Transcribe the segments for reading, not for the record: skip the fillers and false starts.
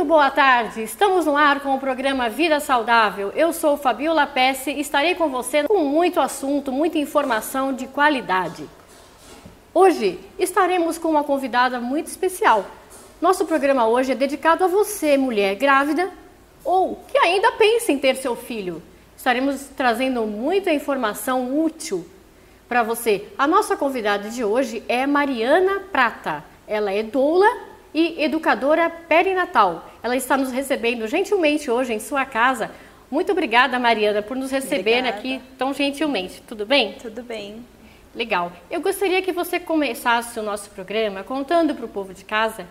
boa tarde, estamos no ar com o programa Vida Saudável. Eu sou Fabiola Pesce e estarei com você com muito assunto, muita informação de qualidade. Hoje estaremos com uma convidada muito especial. Nosso programa hoje é dedicado a você, mulher grávida ou que ainda pensa em ter seu filho. Estaremos trazendo muita informação útil para você. A nossa convidada de hoje é Mariana Prata. Ela é doula e educadora perinatal. Ela está nos recebendo gentilmente hoje em sua casa. Muito obrigada, Mariana, por nos receber aqui tão gentilmente. Tudo bem? Tudo bem. Legal. Eu gostaria que você começasse o nosso programa contando para o povo de casa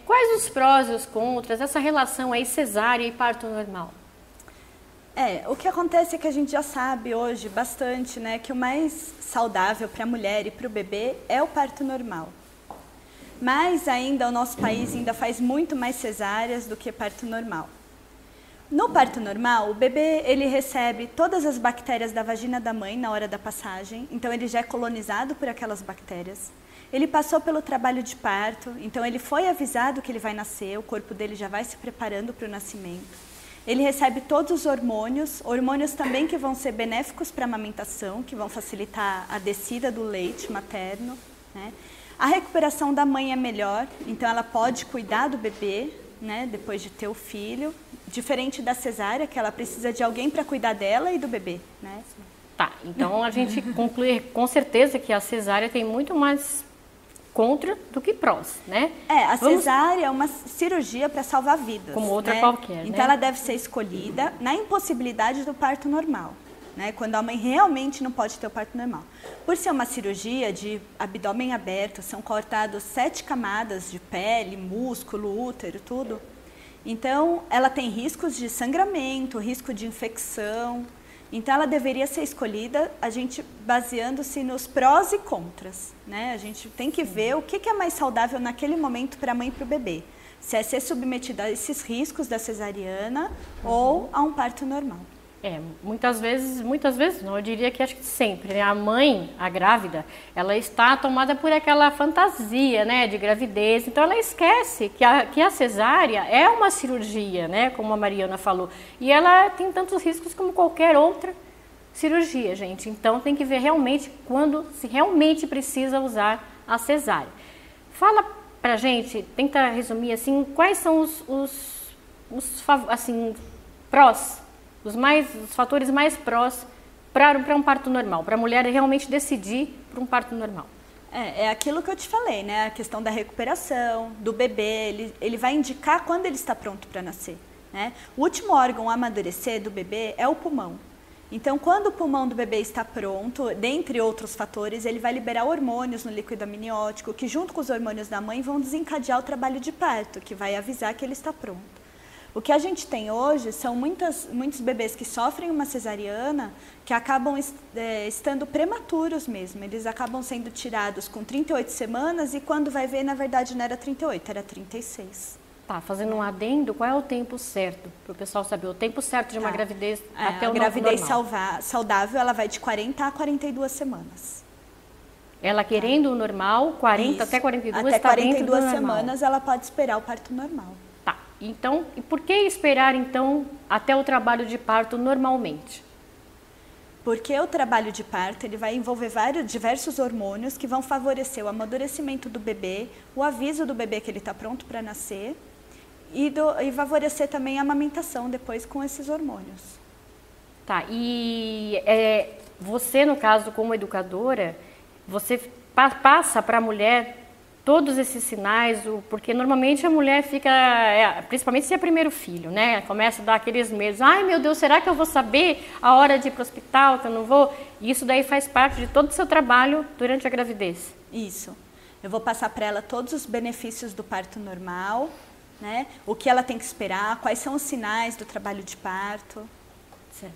quais os prós e os contras dessa relação aí cesárea e parto normal. O que acontece é que a gente já sabe hoje bastante, né, que o mais saudável para a mulher e para o bebê é o parto normal. Mas ainda o nosso país ainda faz muito mais cesáreas do que parto normal. No parto normal, o bebê ele recebe todas as bactérias da vagina da mãe na hora da passagem, então ele já é colonizado por aquelas bactérias. Ele passou pelo trabalho de parto, então ele foi avisado que ele vai nascer, o corpo dele já vai se preparando para o nascimento. Ele recebe todos os hormônios também que vão ser benéficos para a amamentação, que vão facilitar a descida do leite materno, né? A recuperação da mãe é melhor, então ela pode cuidar do bebê, né, depois de ter o filho, diferente da cesárea, que ela precisa de alguém para cuidar dela e do bebê, né? Tá, então a gente conclui com certeza que a cesárea tem muito mais contra do que prós, né? A cesárea é uma cirurgia para salvar vidas. Como outra, né? qualquer, né? Então ela deve ser escolhida na impossibilidade do parto normal, né? Quando a mãe realmente não pode ter o parto normal. Por ser uma cirurgia de abdômen aberto, são cortadas 7 camadas de pele, músculo, útero, tudo. Então ela tem riscos de sangramento, risco de infecção. Então ela deveria ser escolhida, a gente baseando-se nos prós e contras, né? A gente tem que ver o que é mais saudável naquele momento para a mãe e para o bebê. Se é ser submetida a esses riscos da cesariana ou a um parto normal. Muitas vezes não, eu diria que acho que sempre, né? A mãe, a grávida, ela está tomada por aquela fantasia, né, de gravidez, então ela esquece que a cesárea é uma cirurgia, né, como a Mariana falou, e ela tem tantos riscos como qualquer outra cirurgia, gente, então tem que ver realmente se realmente precisa usar a cesárea. Fala pra gente, tenta resumir assim, quais são os prós, os fatores mais prós para um parto normal, para a mulher realmente decidir por um parto normal. É aquilo que eu te falei, né? A questão da recuperação, do bebê, ele vai indicar quando ele está pronto para nascer, né? O último órgão a amadurecer do bebê é o pulmão. Então, quando o pulmão do bebê está pronto, dentre outros fatores, ele vai liberar hormônios no líquido amniótico, que junto com os hormônios da mãe vão desencadear o trabalho de parto, que vai avisar que ele está pronto. O que a gente tem hoje são muitos bebês que sofrem uma cesariana que acabam estando prematuros mesmo. Eles acabam sendo tirados com 38 semanas e quando vai ver, na verdade, não era 38, era 36. Tá, fazendo um adendo, qual é o tempo certo? Para o pessoal saber, o tempo certo de uma gravidez até o normal. A gravidez saudável, ela vai de 40 a 42 semanas. Ela querendo o normal, 40 até 42, até tá 42 semanas ela pode esperar o parto normal. Então, e por que esperar, então, até o trabalho de parto normalmente? Porque o trabalho de parto ele vai envolver diversos hormônios que vão favorecer o amadurecimento do bebê, o aviso do bebê que ele está pronto para nascer e favorecer também a amamentação depois com esses hormônios. Tá, e você, no caso, como educadora, você passa para a mulher todos esses sinais, porque normalmente a mulher fica, principalmente se é primeiro filho, né? Começa a dar aqueles medos. Ai, meu Deus, será que eu vou saber a hora de ir para o hospital, que eu não vou? E isso daí faz parte de todo o seu trabalho durante a gravidez. Isso. Eu vou passar para ela todos os benefícios do parto normal, né? O que ela tem que esperar, quais são os sinais do trabalho de parto.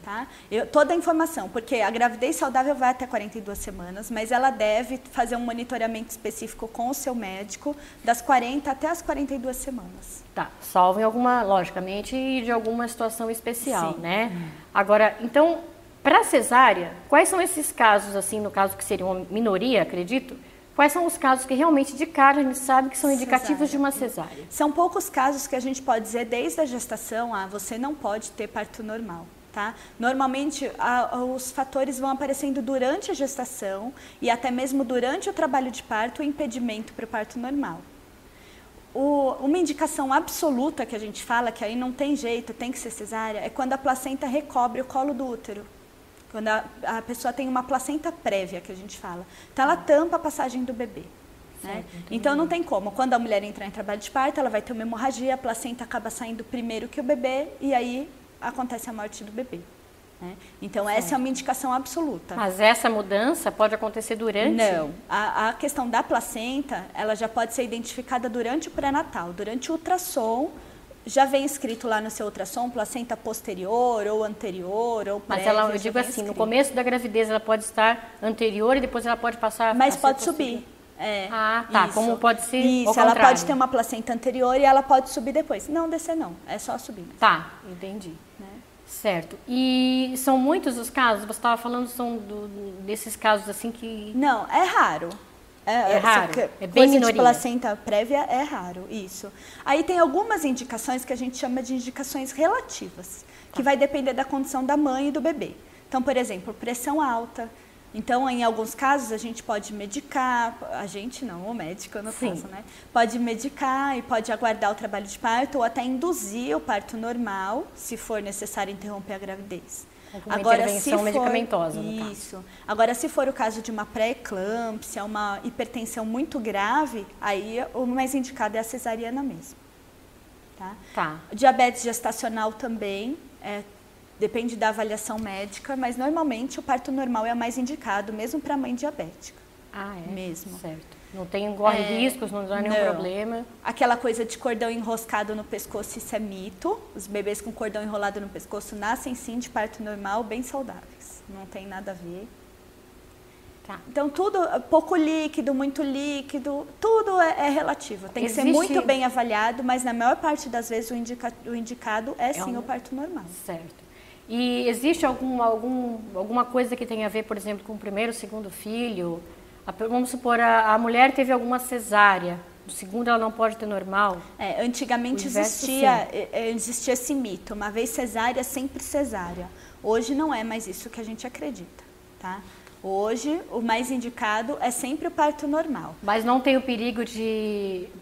Tá? Toda a informação, porque a gravidez saudável vai até 42 semanas, mas ela deve fazer um monitoramento específico com o seu médico das 40 até as 42 semanas. Tá, salvo em alguma, logicamente, de alguma situação especial, né? Agora, então, para cesárea, quais são esses casos, assim, no caso que seria uma minoria, acredito, Quais são os casos que realmente de cara a gente sabe que são indicativos de uma cesárea? São poucos casos que a gente pode dizer desde a gestação, você não pode ter parto normal. Tá? Normalmente, os fatores vão aparecendo durante a gestação e até mesmo durante o trabalho de parto, o impedimento para o parto normal. Uma indicação absoluta que a gente fala, que aí não tem jeito, tem que ser cesárea, é quando a placenta recobre o colo do útero. Quando a pessoa tem uma placenta prévia, que a gente fala. Então, ela tampa a passagem do bebê. Né? Então, não tem como. Quando a mulher entrar em trabalho de parto, ela vai ter uma hemorragia, a placenta acaba saindo primeiro que o bebê e aí acontece a morte do bebê. Né? Então, essa é uma indicação absoluta. Mas essa mudança pode acontecer durante? Não. A questão da placenta, ela já pode ser identificada durante o pré-natal. Durante o ultrassom, já vem escrito lá no seu ultrassom, placenta posterior ou anterior ou prévia. Mas eu digo assim, no começo da gravidez ela pode estar anterior e depois ela pode passar... Mas pode subir. Tá. Isso. Como pode ser Isso, ela pode ter uma placenta anterior e ela pode subir depois. Não descer não, é só subir. Tá, entendi. Né? Certo. E são muitos os casos? Você estava falando desses casos assim que... Não, é raro. É raro, é bem coisa minoria. de placenta prévia é raro, isso. Aí tem algumas indicações que a gente chama de indicações relativas, que vai depender da condição da mãe e do bebê. Então, por exemplo, pressão alta. Então, em alguns casos, a gente pode medicar, a gente não, o médico no caso, né? Pode medicar e pode aguardar o trabalho de parto ou até induzir o parto normal, se for necessário interromper a gravidez. Agora, intervenção medicamentosa, no caso. Isso. Agora, se for o caso de uma pré-eclâmpsia, uma hipertensão muito grave, aí o mais indicado é a cesariana mesmo. Tá? Diabetes gestacional também, depende da avaliação médica, mas normalmente o parto normal é o mais indicado, mesmo para a mãe diabética. Mesmo. Certo. Não corre riscos, não dá nenhum problema. Aquela coisa de cordão enroscado no pescoço, isso é mito. Os bebês com cordão enrolado no pescoço nascem sim de parto normal, bem saudáveis. Não tem nada a ver. Tá. Então, tudo, pouco líquido, muito líquido, tudo é relativo. Tem que ser muito bem avaliado, mas na maior parte das vezes o indicado é sim o parto normal. Certo. E existe alguma coisa que tenha a ver, por exemplo, com o primeiro, segundo filho? Vamos supor, a mulher teve alguma cesárea, o segundo ela não pode ter normal? Antigamente existia esse mito, uma vez cesárea, sempre cesárea. Hoje não é mais isso que a gente acredita, tá? Hoje, o mais indicado é sempre o parto normal. Mas não tem o perigo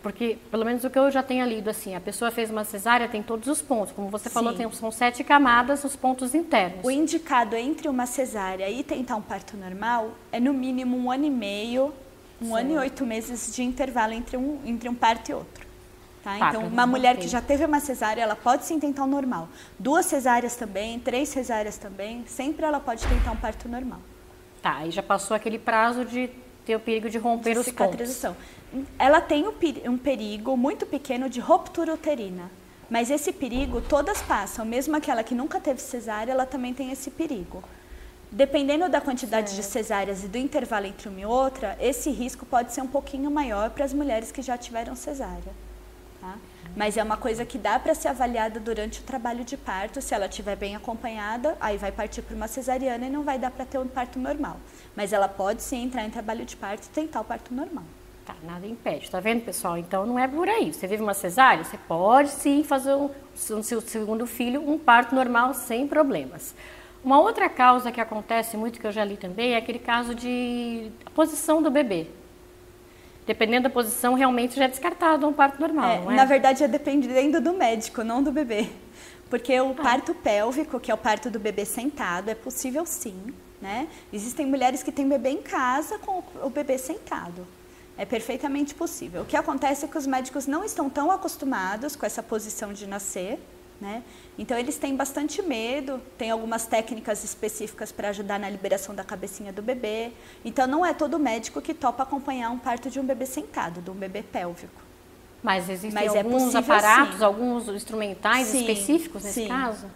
porque, pelo menos o que eu já tenho lido, assim, a pessoa fez uma cesárea, tem todos os pontos. Como você falou, são 7 camadas, os pontos internos. O indicado entre uma cesárea e tentar um parto normal é no mínimo 1 ano e meio, 1 ano e 8 meses de intervalo entre um parto e outro. Tá? Então, uma mulher que já teve uma cesárea, ela pode sim tentar um normal. 2 cesáreas também, 3 cesáreas também, sempre ela pode tentar um parto normal. Tá, e já passou aquele prazo de ter o perigo de romper os pontos. Ela tem um perigo muito pequeno de ruptura uterina, mas esse perigo todas passam, mesmo aquela que nunca teve cesárea, ela também tem esse perigo. Dependendo da quantidade de cesáreas e do intervalo entre uma e outra, esse risco pode ser um pouquinho maior para as mulheres que já tiveram cesárea. Tá? Mas é uma coisa que dá para ser avaliada durante o trabalho de parto. Se ela estiver bem acompanhada, aí vai partir para uma cesariana e não vai dar para ter um parto normal. Mas ela pode sim entrar em trabalho de parto e tentar o parto normal. Tá, nada impede. Tá vendo, pessoal? Então não é por aí. Você vive uma cesárea, você pode sim fazer o seu segundo filho um parto normal sem problemas. Uma outra causa que acontece muito, que eu já li também, é aquele caso de posição do bebê. Dependendo da posição, realmente já é descartado um parto normal, não é? Na verdade, é dependendo do médico, não do bebê. Porque o parto pélvico, que é o parto do bebê sentado, é possível sim, né? Existem mulheres que têm bebê em casa com o bebê sentado. É perfeitamente possível. O que acontece é que os médicos não estão tão acostumados com essa posição de nascer, né? Então, eles têm bastante medo, tem algumas técnicas específicas para ajudar na liberação da cabecinha do bebê. Então, não é todo médico que topa acompanhar um parto de um bebê sentado, de um bebê pélvico. Mas existem alguns aparatos, alguns instrumentais específicos nesse caso?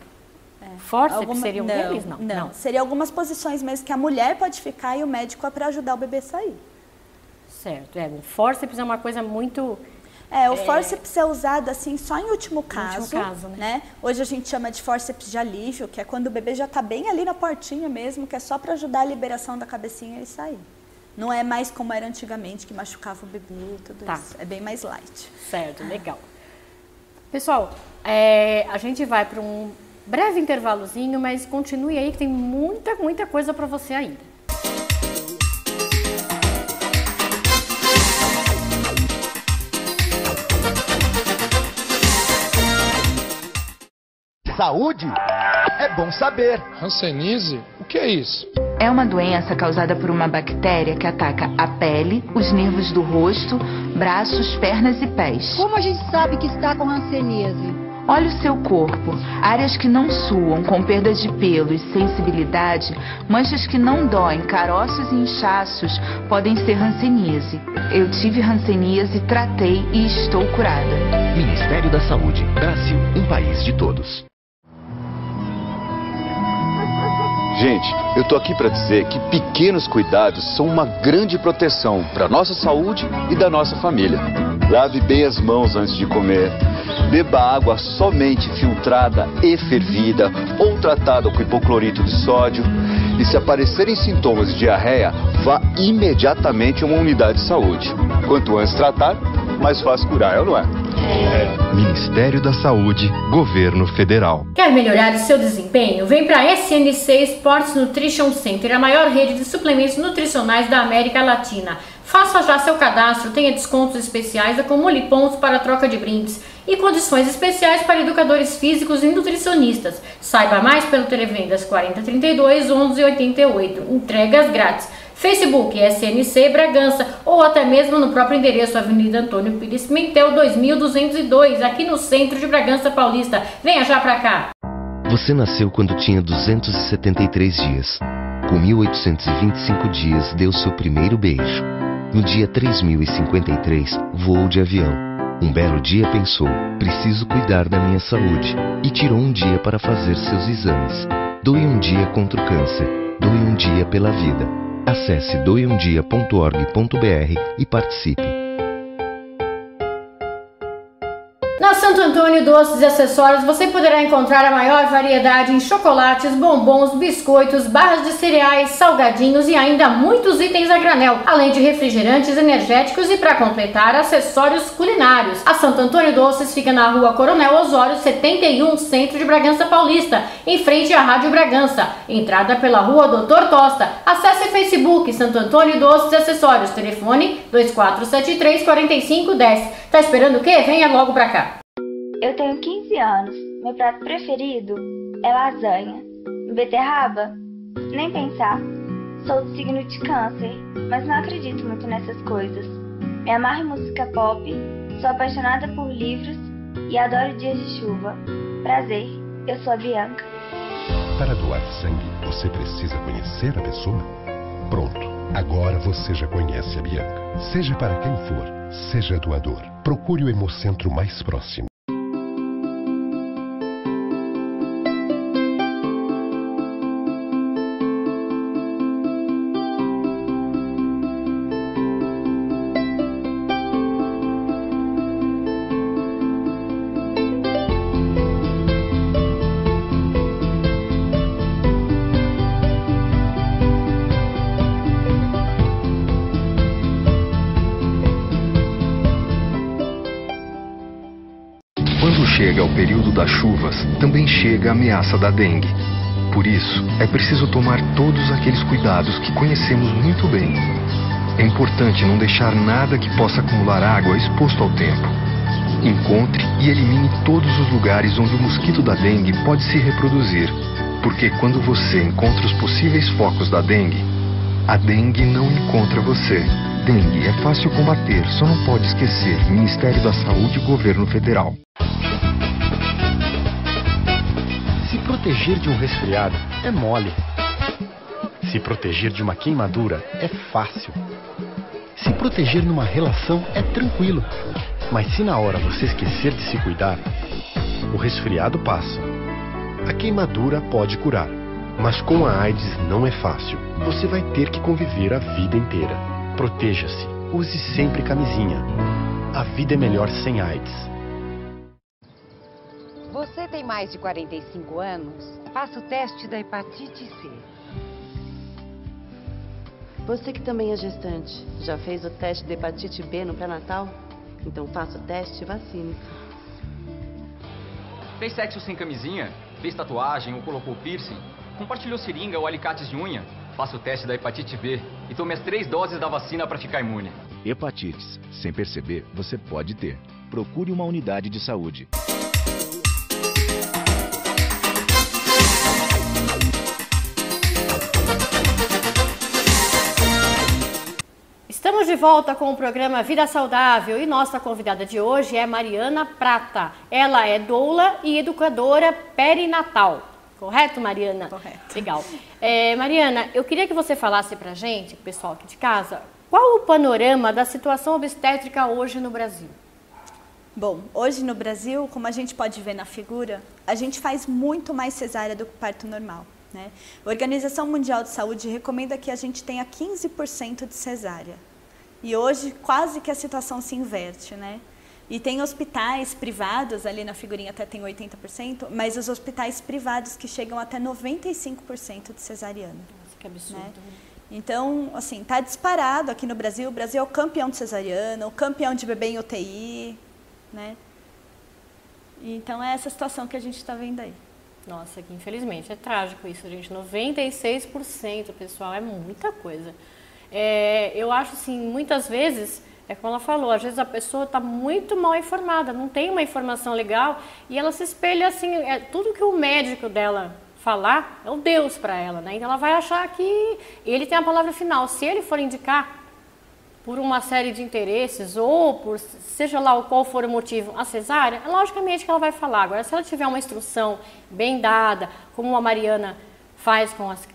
Fórceps seria um deles? Não. Seria algumas posições mesmo que a mulher pode ficar e o médico é para ajudar o bebê a sair. Certo. O fórceps é uma coisa muito... O fórceps é usado assim só em último caso, né? Hoje a gente chama de fórceps de alívio, que é quando o bebê já está bem ali na portinha mesmo, que é só para ajudar a liberação da cabecinha e sair. Não é mais como era antigamente, que machucava o bebê e tudo isso. É bem mais light. Certo, legal. Pessoal, a gente vai para um breve intervalozinho, mas continue aí que tem muita coisa para você ainda. Saúde é bom saber. Hanseníase? O que é isso? É uma doença causada por uma bactéria que ataca a pele, os nervos do rosto, braços, pernas e pés. Como a gente sabe que está com hanseníase? Olhe o seu corpo. Áreas que não suam, com perda de pelo e sensibilidade, manchas que não doem, caroços e inchaços podem ser hanseníase. Eu tive hanseníase, tratei e estou curada. Ministério da Saúde. Brasil, um país de todos. Gente, eu tô aqui para dizer que pequenos cuidados são uma grande proteção para nossa saúde e da nossa família. Lave bem as mãos antes de comer. Beba água somente filtrada e fervida ou tratada com hipoclorito de sódio. E se aparecerem sintomas de diarreia, vá imediatamente a uma unidade de saúde. Quanto antes tratar, mais fácil curar, não é? Ministério da Saúde, Governo Federal. Quer melhorar o seu desempenho? Vem para a SNC Sports Nutrition Center, a maior rede de suplementos nutricionais da América Latina. Faça já seu cadastro, tenha descontos especiais, acumule pontos para troca de brindes e condições especiais para educadores físicos e nutricionistas. Saiba mais pelo Televendas 4032 1188. Entregas grátis. Facebook SNC Bragança ou até mesmo no próprio endereço Avenida Antônio Pires Pimentel 2202, aqui no centro de Bragança Paulista. Venha já pra cá! Você nasceu quando tinha 273 dias. Com 1825 dias, deu seu primeiro beijo. No dia 3053, voou de avião. Um belo dia pensou, preciso cuidar da minha saúde. E tirou um dia para fazer seus exames. Doe um dia contra o câncer. Doe um dia pela vida. Acesse doeumdia.org.br e participe. Na Santo Antônio Doces e Acessórios você poderá encontrar a maior variedade em chocolates, bombons, biscoitos, barras de cereais, salgadinhos e ainda muitos itens a granel, além de refrigerantes energéticos e, para completar, acessórios culinários. A Santo Antônio Doces fica na Rua Coronel Osório 71, centro de Bragança Paulista, em frente à Rádio Bragança. Entrada pela Rua Doutor Tosta. Acesse Facebook Santo Antônio Doces e Acessórios. Telefone 2473-4510. Tá esperando o quê? Venha logo pra cá. Eu tenho 15 anos. Meu prato preferido é lasanha. Beterraba? Nem pensar. Sou do signo de câncer, mas não acredito muito nessas coisas. Me amarro em música pop, sou apaixonada por livros e adoro dias de chuva. Prazer, eu sou a Bianca. Para doar sangue, você precisa conhecer a pessoa? Pronto, agora você já conhece a Bianca. Seja para quem for, seja doador. Procure o Hemocentro mais próximo. Quando chega o período das chuvas, também chega a ameaça da dengue. Por isso, é preciso tomar todos aqueles cuidados que conhecemos muito bem. É importante não deixar nada que possa acumular água exposto ao tempo. Encontre e elimine todos os lugares onde o mosquito da dengue pode se reproduzir, porque quando você encontra os possíveis focos da dengue, a dengue não encontra você. Dengue é fácil combater, só não pode esquecer. Ministério da Saúde e Governo Federal. Se proteger de um resfriado é mole. Se proteger de uma queimadura é fácil. Se proteger numa relação é tranquilo. Mas se na hora você esquecer de se cuidar, o resfriado passa. A queimadura pode curar, mas com a AIDS não é fácil. Você vai ter que conviver a vida inteira. Proteja-se. Use sempre camisinha. A vida é melhor sem AIDS. Você tem mais de 45 anos? Faça o teste da hepatite C. Você que também é gestante, já fez o teste de hepatite B no pré-natal? Então faça o teste e vacine. Fez sexo sem camisinha? Fez tatuagem ou colocou piercing? Compartilhou seringa ou alicates de unha? Faça o teste da hepatite B e tome as 3 doses da vacina para ficar imune. Hepatites. Sem perceber, você pode ter. Procure uma unidade de saúde. Estamos de volta com o programa Vida Saudável e nossa convidada de hoje é Mariana Prata. Ela é doula e educadora perinatal. Correto, Mariana? Correto. Legal. Mariana, eu queria que você falasse pra gente, pro pessoal aqui de casa, qual o panorama da situação obstétrica hoje no Brasil? Bom, hoje no Brasil, como a gente pode ver na figura, a gente faz muito mais cesárea do que parto normal, né? A Organização Mundial de Saúde recomenda que a gente tenha 15% de cesárea. E hoje quase que a situação se inverte, né? E tem hospitais privados, ali na figurinha até tem 80%, mas os hospitais privados que chegam até 95% de cesariana. Nossa, que absurdo. Né? Então, assim, tá disparado aqui no Brasil. O Brasil é o campeão de cesariana, o campeão de bebê em UTI, né? Então é essa situação que a gente está vendo aí. Nossa, que infelizmente é trágico isso, gente. 96%, pessoal, é muita coisa. Eu acho assim, muitas vezes, é como ela falou, às vezes a pessoa está muito mal informada, não tem uma informação legal e ela se espelha assim, tudo que o médico dela falar é o Deus para ela, né? Então ela vai achar que ele tem a palavra final. Se ele for indicar por uma série de interesses ou por seja lá qual for o motivo a cesárea, logicamente que ela vai falar. Agora, se ela tiver uma instrução bem dada, como a Mariana faz com as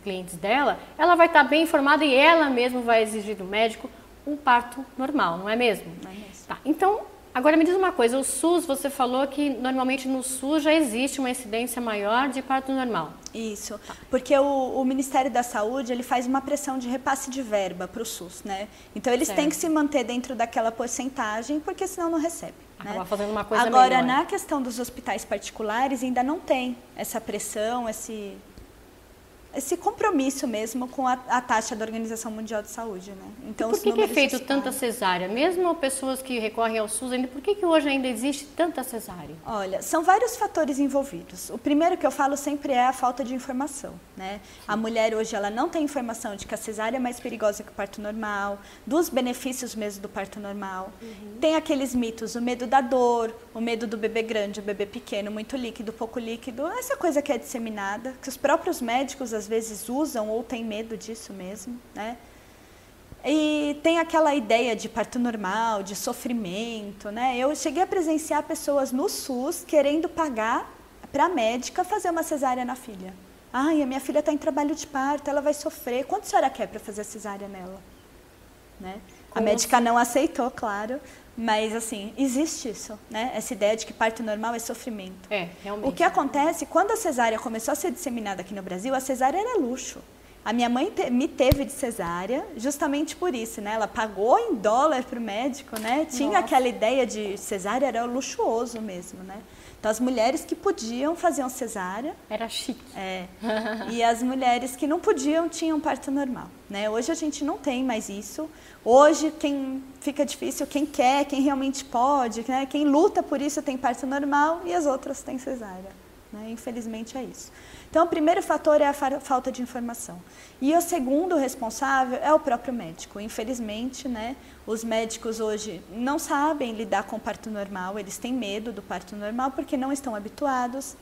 clientes dela, ela vai estar bem informada e ela mesma vai exigir do médico um parto normal, não é mesmo? Não é mesmo. Tá, então, agora me diz uma coisa, o SUS, você falou que normalmente no SUS já existe uma incidência maior de parto normal. Isso, porque o Ministério da Saúde, ele faz uma pressão de repasse de verba para o SUS, né? Então eles têm que se manter dentro daquela porcentagem, porque senão não recebe. Acaba né? fazendo uma coisa Agora, melhor. na questão dos hospitais particulares, ainda não tem essa pressão, esse compromisso mesmo com a taxa da Organização Mundial de Saúde, né? Então, por que é feito tanta cesárea? Mesmo pessoas que recorrem ao SUS, por que hoje ainda existe tanta cesárea? Olha, são vários fatores envolvidos. O primeiro que eu falo sempre é a falta de informação, né? A mulher hoje ela não tem informação de que a cesárea é mais perigosa que o parto normal, dos benefícios mesmo do parto normal. Tem aqueles mitos, o medo da dor, o medo do bebê grande, o bebê pequeno, muito líquido, pouco líquido, essa coisa que é disseminada, que os próprios médicos às vezes usam ou têm medo disso mesmo, né? E tem aquela ideia de parto normal, de sofrimento, né? Eu cheguei a presenciar pessoas no SUS querendo pagar para a médica fazer uma cesárea na filha. Ai, a minha filha está em trabalho de parto, ela vai sofrer. Quanto a senhora quer para fazer a cesárea nela? Né? A médica não aceitou, claro, mas assim, existe isso, né? Essa ideia de que parto normal é sofrimento. Realmente. O que acontece, quando a cesárea começou a ser disseminada aqui no Brasil, a cesárea era luxo. A minha mãe me teve de cesárea justamente por isso, né? Ela pagou em dólar para o médico, né? Tinha aquela ideia de cesárea, era luxuoso mesmo, né? Então, as mulheres que podiam faziam cesárea. Era chique. E as mulheres que não podiam tinham parto normal, né? Hoje a gente não tem mais isso. Hoje, quem fica difícil, quem quer, quem realmente pode, né? Quem luta por isso tem parto normal e as outras têm cesárea, né? Infelizmente é isso. Então, o primeiro fator é a falta de informação. E o segundo responsável é o próprio médico. Infelizmente, né, os médicos hoje não sabem lidar com o parto normal, eles têm medo do parto normal porque não estão habituados.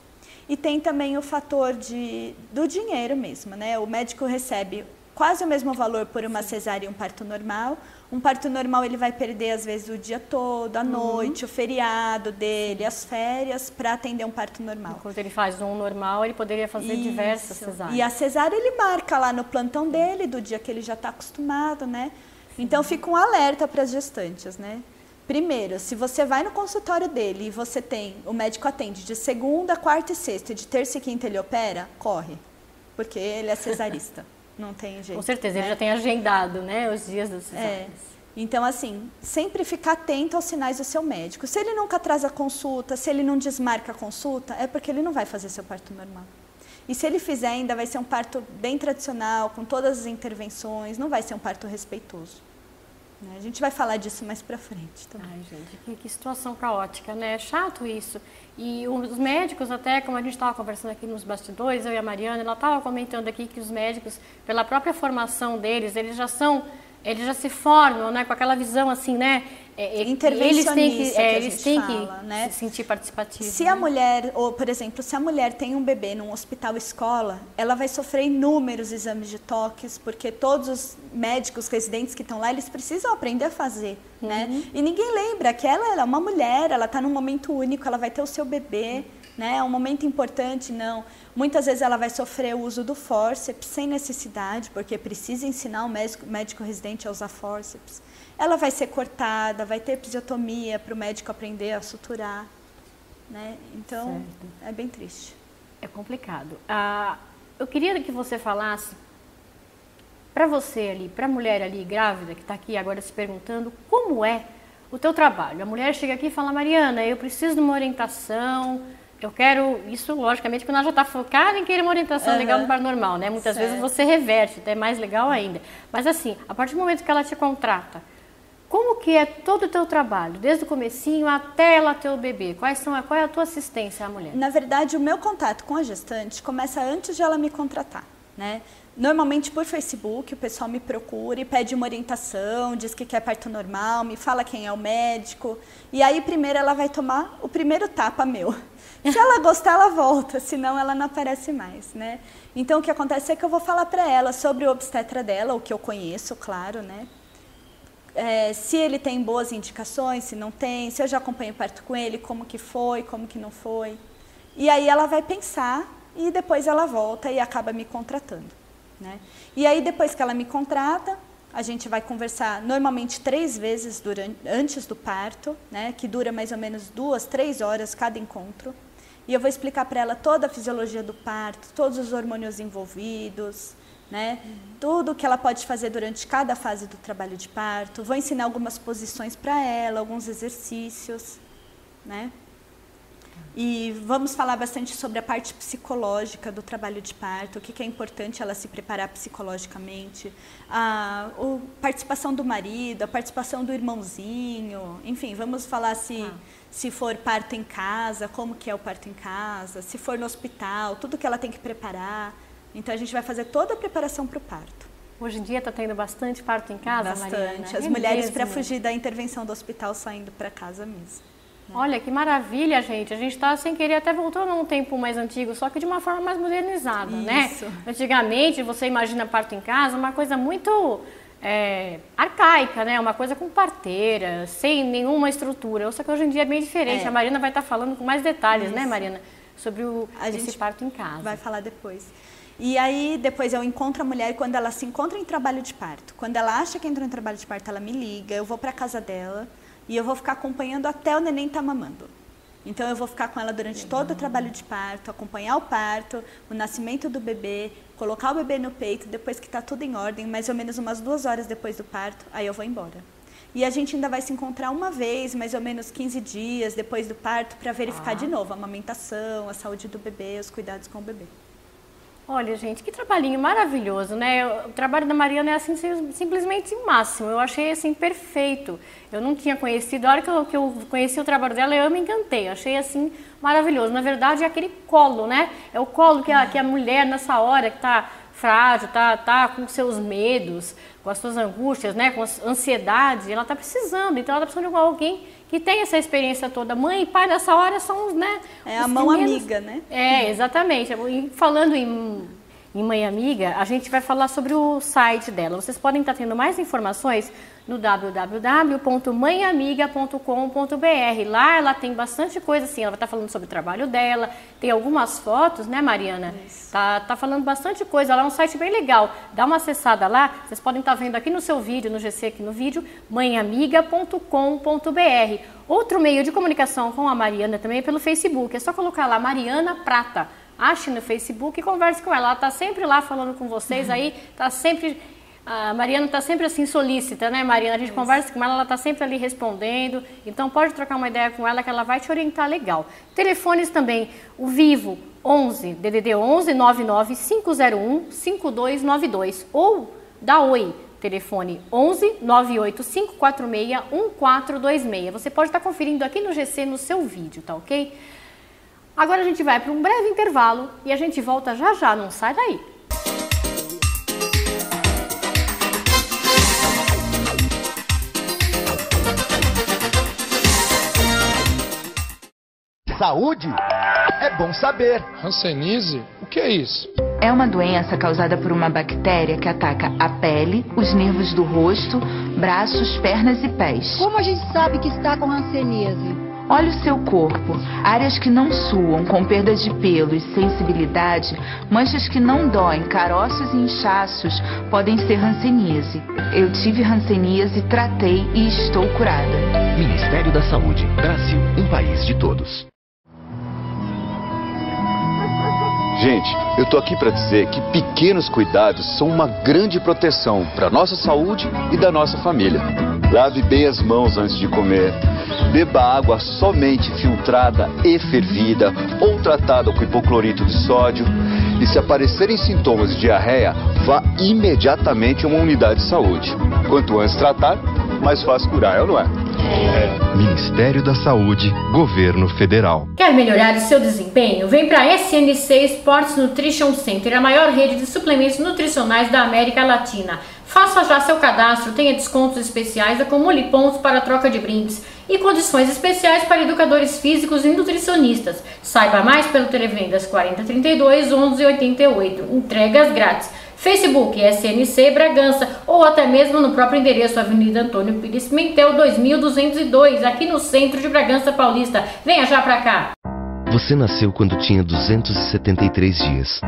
E tem também o fator do dinheiro mesmo, né? O médico recebe quase o mesmo valor por uma cesárea e um parto normal. Um parto normal ele vai perder às vezes o dia todo, a noite, o feriado dele, as férias para atender um parto normal. Quando ele faz um normal, ele poderia fazer diversas cesáreas. E a cesárea ele marca lá no plantão dele, do dia que ele já está acostumado, né? Então fica um alerta para as gestantes, né? Primeiro, se você vai no consultório dele e você o médico atende de segunda, quarta e sexta, e de terça e quinta ele opera, corre, porque ele é cesarista. Não tem jeito. Com certeza, ele já tem agendado, né, os dias das cesáreas. Então, assim, sempre ficar atento aos sinais do seu médico. Se ele nunca atrasa a consulta, se ele não desmarca a consulta, é porque ele não vai fazer seu parto normal. E se ele fizer ainda, vai ser um parto bem tradicional, com todas as intervenções, não vai ser um parto respeitoso. A gente vai falar disso mais pra frente também. Ai, gente, que situação caótica, né? É chato isso. E os médicos até, como a gente estava conversando aqui nos bastidores, eu e a Mariana, ela estava comentando aqui que os médicos, pela própria formação deles, eles já se formam, né, com aquela visão assim, né? Eles têm que se sentir participativos. Se a mulher, ou por exemplo, se a mulher tem um bebê num hospital-escola, ela vai sofrer inúmeros exames de toques, porque todos os médicos residentes que estão lá, eles precisam aprender a fazer, né? E ninguém lembra que ela é uma mulher, ela está num momento único, ela vai ter o seu bebê, né? É um momento importante, não. Muitas vezes ela vai sofrer o uso do fórceps sem necessidade, porque precisa ensinar o médico residente a usar fórceps. Ela vai ser cortada, vai ter episiotomia para o médico aprender a suturar, né? Então, é bem triste. É complicado. Eu queria que você falasse, para você ali, para a mulher ali grávida, que está aqui agora se perguntando, como é o teu trabalho? A mulher chega aqui e fala, Mariana, eu preciso de uma orientação, eu quero, isso logicamente quando ela já está focada em querer uma orientação legal no parto normal, né? Muitas vezes você reverte, até mais legal ainda. Mas assim, a partir do momento que ela te contrata, como que é todo o teu trabalho, desde o comecinho até ela ter o bebê? Qual é a tua assistência à mulher? Na verdade, o meu contato com a gestante começa antes de ela me contratar, né? Normalmente por Facebook, o pessoal me procura e pede uma orientação, diz que quer parto normal, me fala quem é o médico. E aí primeiro ela vai tomar o primeiro tapa meu. Se ela gostar, ela volta, senão ela não aparece mais, né? Então o que acontece é que eu vou falar para ela sobre o obstetra dela, o que eu conheço, claro, né? Se ele tem boas indicações, se não tem, se eu já acompanhei o parto com ele, como que foi, como que não foi. E aí ela vai pensar e depois ela volta e acaba me contratando, né? E aí depois que ela me contrata, a gente vai conversar normalmente 3 vezes antes do parto, né? Que dura mais ou menos 2, 3 horas cada encontro. E eu vou explicar para ela toda a fisiologia do parto, todos os hormônios envolvidos, né? Tudo que ela pode fazer durante cada fase do trabalho de parto. Vou ensinar algumas posições para ela, alguns exercícios, né? E vamos falar bastante sobre a parte psicológica do trabalho de parto, o que é importante ela se preparar psicologicamente, a participação do marido, a participação do irmãozinho, enfim, vamos falar se for parto em casa, como que é o parto em casa, se for no hospital, tudo que ela tem que preparar. Então, a gente vai fazer toda a preparação para o parto. Hoje em dia está tendo bastante parto em casa, bastante. Mariana? As mulheres, para fugir da intervenção do hospital, saindo para casa mesmo. Né? Olha, que maravilha, gente. A gente está, sem querer, até voltando a um tempo mais antigo, só que de uma forma mais modernizada, né? Antigamente, você imagina parto em casa, uma coisa muito arcaica, né? Uma coisa com parteira, sem nenhuma estrutura. Só que hoje em dia é bem diferente. A Mariana vai estar falando com mais detalhes, né, Mariana? Sobre esse parto em casa. Vai falar depois. E aí, depois eu encontro a mulher quando ela se encontra em trabalho de parto. Quando ela acha que entrou em trabalho de parto, ela me liga, eu vou para casa dela e eu vou ficar acompanhando até o neném estar mamando. Então, eu vou ficar com ela durante todo o trabalho de parto, acompanhar o parto, o nascimento do bebê, colocar o bebê no peito, depois que está tudo em ordem, mais ou menos umas 2 horas depois do parto, aí eu vou embora. E a gente ainda vai se encontrar uma vez, mais ou menos 15 dias depois do parto, para verificar de novo a amamentação, a saúde do bebê, os cuidados com o bebê. Olha, gente, que trabalhinho maravilhoso, né? O trabalho da Mariana é assim, simplesmente máximo. Eu achei assim perfeito. Eu não tinha conhecido, a hora que eu conheci o trabalho dela, eu me encantei. Eu achei assim maravilhoso. Na verdade, é aquele colo, né? É o colo que a mulher nessa hora que tá frágil, tá com seus medos, com as suas angústias, né? Com a ansiedade, ela tá precisando. Então, ela tá precisando de alguém que tem essa experiência toda. Mãe e pai nessa hora são os, né? É a mão amiga, né? Exatamente. E falando em Mãe Amiga, a gente vai falar sobre o site dela. Vocês podem estar tendo mais informações no www.mãeamiga.com.br. Lá ela tem bastante coisa assim, ela vai estar falando sobre o trabalho dela, tem algumas fotos, né, Mariana? Tá falando bastante coisa, lá é um site bem legal. Dá uma acessada lá, vocês podem estar vendo aqui no seu vídeo, no GC aqui no vídeo, mãeamiga.com.br. Outro meio de comunicação com a Mariana também é pelo Facebook, é só colocar lá Mariana Prata. Ache no Facebook e converse com ela. Ela está sempre lá falando com vocês aí, está sempre A Mariana está sempre assim solícita, né, Mariana? A gente conversa com ela está sempre ali respondendo. Então pode trocar uma ideia com ela que ela vai te orientar legal. Telefones também, o Vivo 11, DDD 11 99 501 5292 ou da Oi, telefone 11 985 46 1426. Você pode estar conferindo aqui no GC no seu vídeo, tá ok? Agora a gente vai para um breve intervalo e a gente volta já já, não sai daí. Saúde é bom saber. Hanseníase? O que é isso? É uma doença causada por uma bactéria que ataca a pele, os nervos do rosto, braços, pernas e pés. Como a gente sabe que está com hanseníase? Olhe o seu corpo. Áreas que não suam, com perda de pelo e sensibilidade, manchas que não doem, caroços e inchaços podem ser hanseníase. Eu tive hanseníase, tratei e estou curada. Ministério da Saúde. Brasil, um país de todos. Gente, eu tô aqui para dizer que pequenos cuidados são uma grande proteção para nossa saúde e da nossa família. Lave bem as mãos antes de comer. Beba água somente filtrada e fervida ou tratada com hipoclorito de sódio. E se aparecerem sintomas de diarreia, vá imediatamente a uma unidade de saúde. Quanto antes tratar, mais fácil curar, é ou não é? Ministério da Saúde, Governo Federal. Quer melhorar o seu desempenho? Vem para a SNC Sports Nutrition Center, a maior rede de suplementos nutricionais da América Latina. Faça já seu cadastro, tenha descontos especiais, acumule pontos para troca de brindes e condições especiais para educadores físicos e nutricionistas. Saiba mais pelo Televendas 4032 1188. Entregas grátis. Facebook SNC Bragança ou até mesmo no próprio endereço Avenida Antônio Pires Pimentel 2202, aqui no centro de Bragança Paulista. Venha já pra cá. Você nasceu quando tinha 273 dias.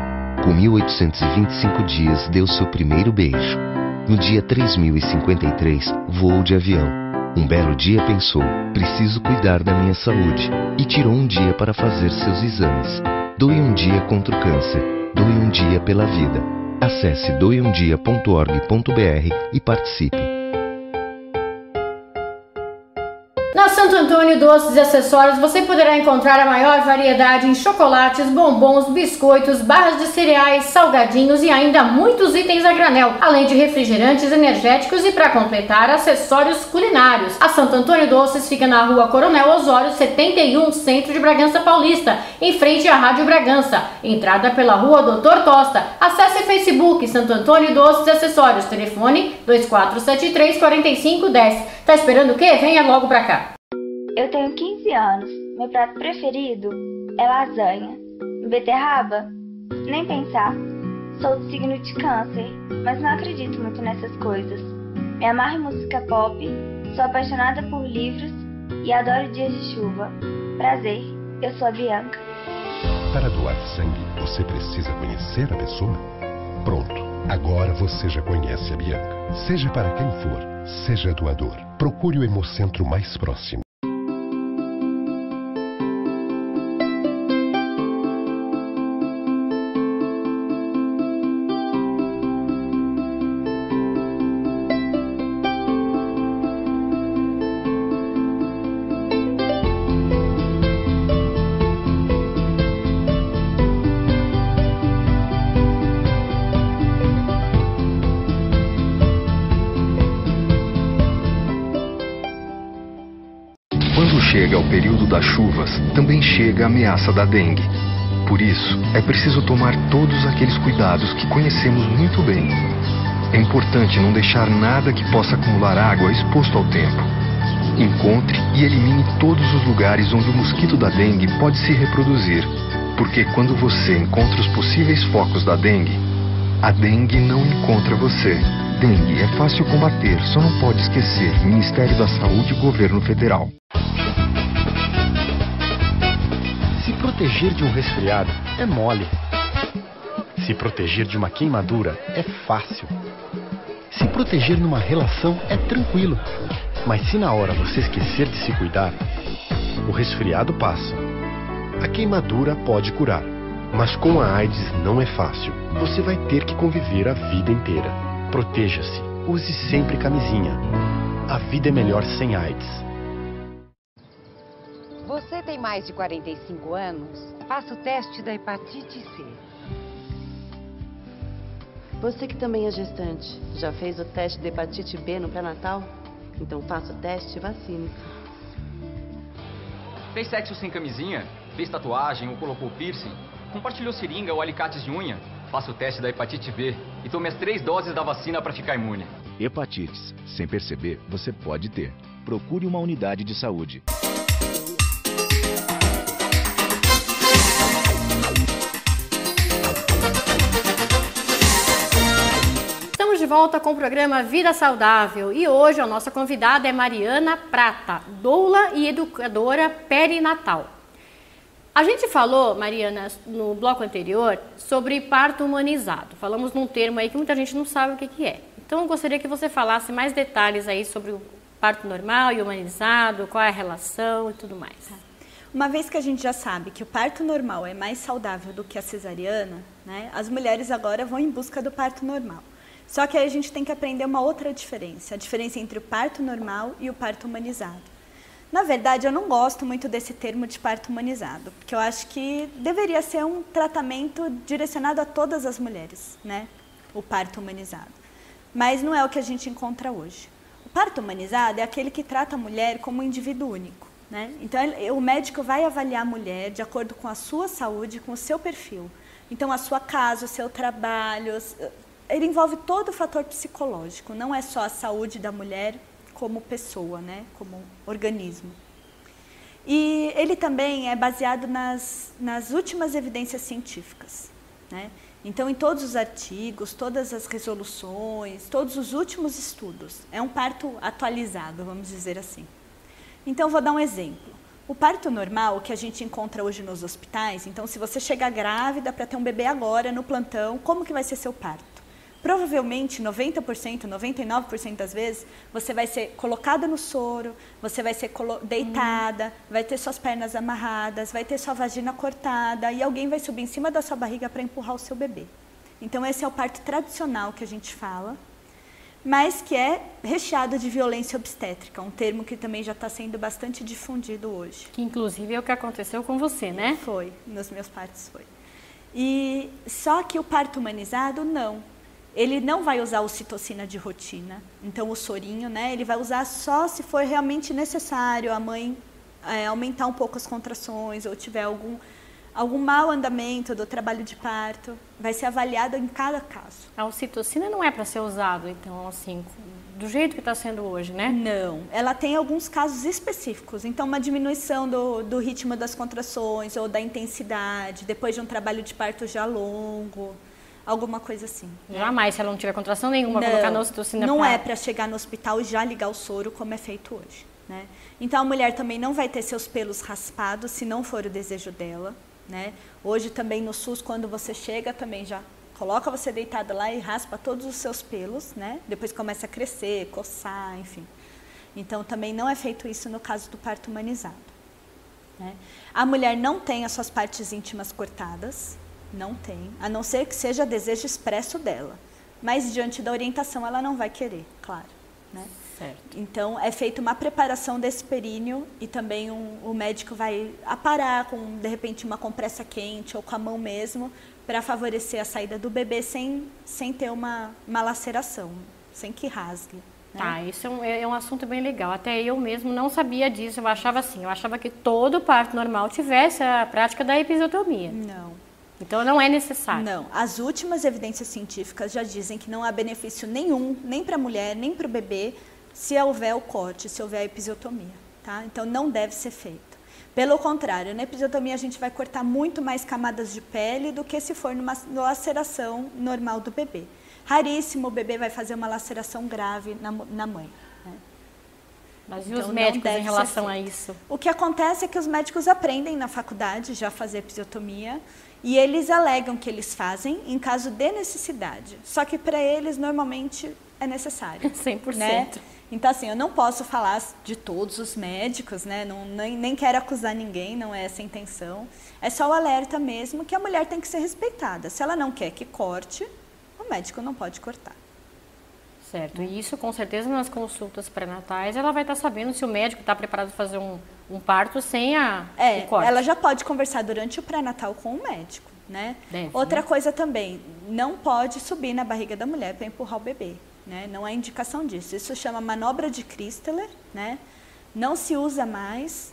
Com 1825 dias, deu seu primeiro beijo. No dia 3053, voou de avião. Um belo dia pensou, preciso cuidar da minha saúde. E tirou um dia para fazer seus exames. Doe um dia contra o câncer. Doe um dia pela vida. Acesse doeumdia.org.br e participe. Na Santo Antônio Doces e Acessórios você poderá encontrar a maior variedade em chocolates, bombons, biscoitos, barras de cereais, salgadinhos e ainda muitos itens a granel, além de refrigerantes energéticos e, para completar, acessórios culinários. A Santo Antônio Doces fica na Rua Coronel Osório 71, centro de Bragança Paulista, em frente à Rádio Bragança. Entrada pela Rua Doutor Tosta. Acesse Facebook Santo Antônio Doces e Acessórios. Telefone 2473-4510. Tá esperando o quê? Venha logo pra cá. Eu tenho 15 anos. Meu prato preferido é lasanha. Beterraba? Nem pensar. Sou do signo de Câncer, mas não acredito muito nessas coisas. Me amarro em música pop, sou apaixonada por livros e adoro dias de chuva. Prazer, eu sou a Bianca. Para doar sangue, você precisa conhecer a pessoa? Pronto, agora você já conhece a Bianca. Seja para quem for, seja doador. Procure o Hemocentro mais próximo. Quando chega o período das chuvas, também chega a ameaça da dengue. Por isso, é preciso tomar todos aqueles cuidados que conhecemos muito bem. É importante não deixar nada que possa acumular água exposto ao tempo. Encontre e elimine todos os lugares onde o mosquito da dengue pode se reproduzir, porque quando você encontra os possíveis focos da dengue, a dengue não encontra você. Dengue é fácil combater, só não pode esquecer. Ministério da Saúde e Governo Federal. Se proteger de um resfriado é mole. Se proteger de uma queimadura é fácil. Se proteger numa relação é tranquilo. Mas se na hora você esquecer de se cuidar, o resfriado passa. A queimadura pode curar. Mas com a AIDS não é fácil. Você vai ter que conviver a vida inteira. Proteja-se. Use sempre camisinha. A vida é melhor sem AIDS. Você tem mais de 45 anos? Faça o teste da hepatite C. Você que também é gestante, já fez o teste de hepatite B no pré-natal? Então faça o teste e vacine-se. Fez sexo sem camisinha? Fez tatuagem ou colocou piercing? Compartilhou seringa ou alicates de unha? Faça o teste da hepatite B e tome as 3 doses da vacina para ficar imune. Hepatites. Sem perceber, você pode ter. Procure uma unidade de saúde. Estamos de volta com o programa Vida Saudável e hoje a nossa convidada é Mariana Prata, doula e educadora perinatal. A gente falou, Mariana, no bloco anterior, sobre parto humanizado. Falamos num termo aí que muita gente não sabe o que é. Então eu gostaria que você falasse mais detalhes aí sobre o parto normal e humanizado, qual é a relação e tudo mais. Uma vez que a gente já sabe que o parto normal é mais saudável do que a cesariana, né, as mulheres agora vão em busca do parto normal. Só que aí a gente tem que aprender uma outra diferença, a diferença entre o parto normal e o parto humanizado. Na verdade, eu não gosto muito desse termo de parto humanizado, porque eu acho que deveria ser um tratamento direcionado a todas as mulheres, né? O parto humanizado. Mas não é o que a gente encontra hoje. O parto humanizado é aquele que trata a mulher como um indivíduo único, né? Então, o médico vai avaliar a mulher de acordo com a sua saúde, com o seu perfil. Então, a sua casa, o seu trabalho, ele envolve todo o fator psicológico, não é só a saúde da mulher como pessoa, né, como organismo. E ele também é baseado nas últimas evidências científicas, né? Então, em todos os artigos, todas as resoluções, todos os últimos estudos. É um parto atualizado, vamos dizer assim. Então, vou dar um exemplo. O parto normal, que a gente encontra hoje nos hospitais, então, se você chegar grávida para ter um bebê agora no plantão, como que vai ser seu parto? Provavelmente 90%, 99% das vezes, você vai ser colocada no soro, você vai ser deitada, vai ter suas pernas amarradas, vai ter sua vagina cortada e alguém vai subir em cima da sua barriga para empurrar o seu bebê. Então esse é o parto tradicional que a gente fala, mas que é recheado de violência obstétrica, um termo que também já está sendo bastante difundido hoje. Que inclusive é o que aconteceu com você, né? Foi, nos meus partos foi. E só que o parto humanizado não. Ele não vai usar ocitocina de rotina, então o sorinho, né, ele vai usar só se for realmente necessário, a mãe aumentar um pouco as contrações ou tiver algum mau andamento do trabalho de parto, vai ser avaliado em cada caso. A ocitocina não é para ser usado, então, assim, do jeito que está sendo hoje, né? Não, ela tem alguns casos específicos, então uma diminuição do ritmo das contrações ou da intensidade, depois de um trabalho de parto já longo, alguma coisa assim. Jamais, se ela não tiver contração nenhuma, não, colocar na ocitocina. Não é para chegar no hospital e já ligar o soro, como é feito hoje, né? Então, a mulher também não vai ter seus pelos raspados, se não for o desejo dela, né? Hoje também no SUS, quando você chega, também já coloca você deitada lá e raspa todos os seus pelos, né? Depois começa a crescer, coçar, enfim. Então, também não é feito isso no caso do parto humanizado, né? A mulher não tem as suas partes íntimas cortadas, não tem, a não ser que seja desejo expresso dela. Mas, diante da orientação, ela não vai querer, claro, né? Certo. Então, é feita uma preparação desse períneo e também o médico vai aparar com, de repente, uma compressa quente ou com a mão mesmo, para favorecer a saída do bebê sem ter uma laceração, sem que rasgue. Né? Tá, isso é um assunto bem legal. Até eu mesmo não sabia disso. Eu achava que todo parto normal tivesse a prática da episiotomia. Não. Então não é necessário. Não, as últimas evidências científicas já dizem que não há benefício nenhum, nem para a mulher, nem para o bebê, se houver o corte, se houver a episiotomia, tá? Então não deve ser feito. Pelo contrário, na episiotomia a gente vai cortar muito mais camadas de pele do que se for numa laceração normal do bebê. Raríssimo o bebê vai fazer uma laceração grave na mãe, né? Mas e os médicos em relação a isso? O que acontece é que os médicos aprendem na faculdade já a fazer episiotomia e eles alegam que eles fazem em caso de necessidade. Só que para eles, normalmente, é necessário. 100%. Né? Então, assim, eu não posso falar de todos os médicos, né? Nem quero acusar ninguém, não é essa a intenção. É só o alerta mesmo que a mulher tem que ser respeitada. Se ela não quer que corte, o médico não pode cortar. Certo, e isso com certeza nas consultas pré-natais ela vai estar sabendo se o médico está preparado para fazer um parto sem o corte. Ela já pode conversar durante o pré-natal com o médico, né? Outra coisa também, não pode subir na barriga da mulher para empurrar o bebê, né? Não há indicação disso. Isso chama manobra de Christeler, né? Não se usa mais,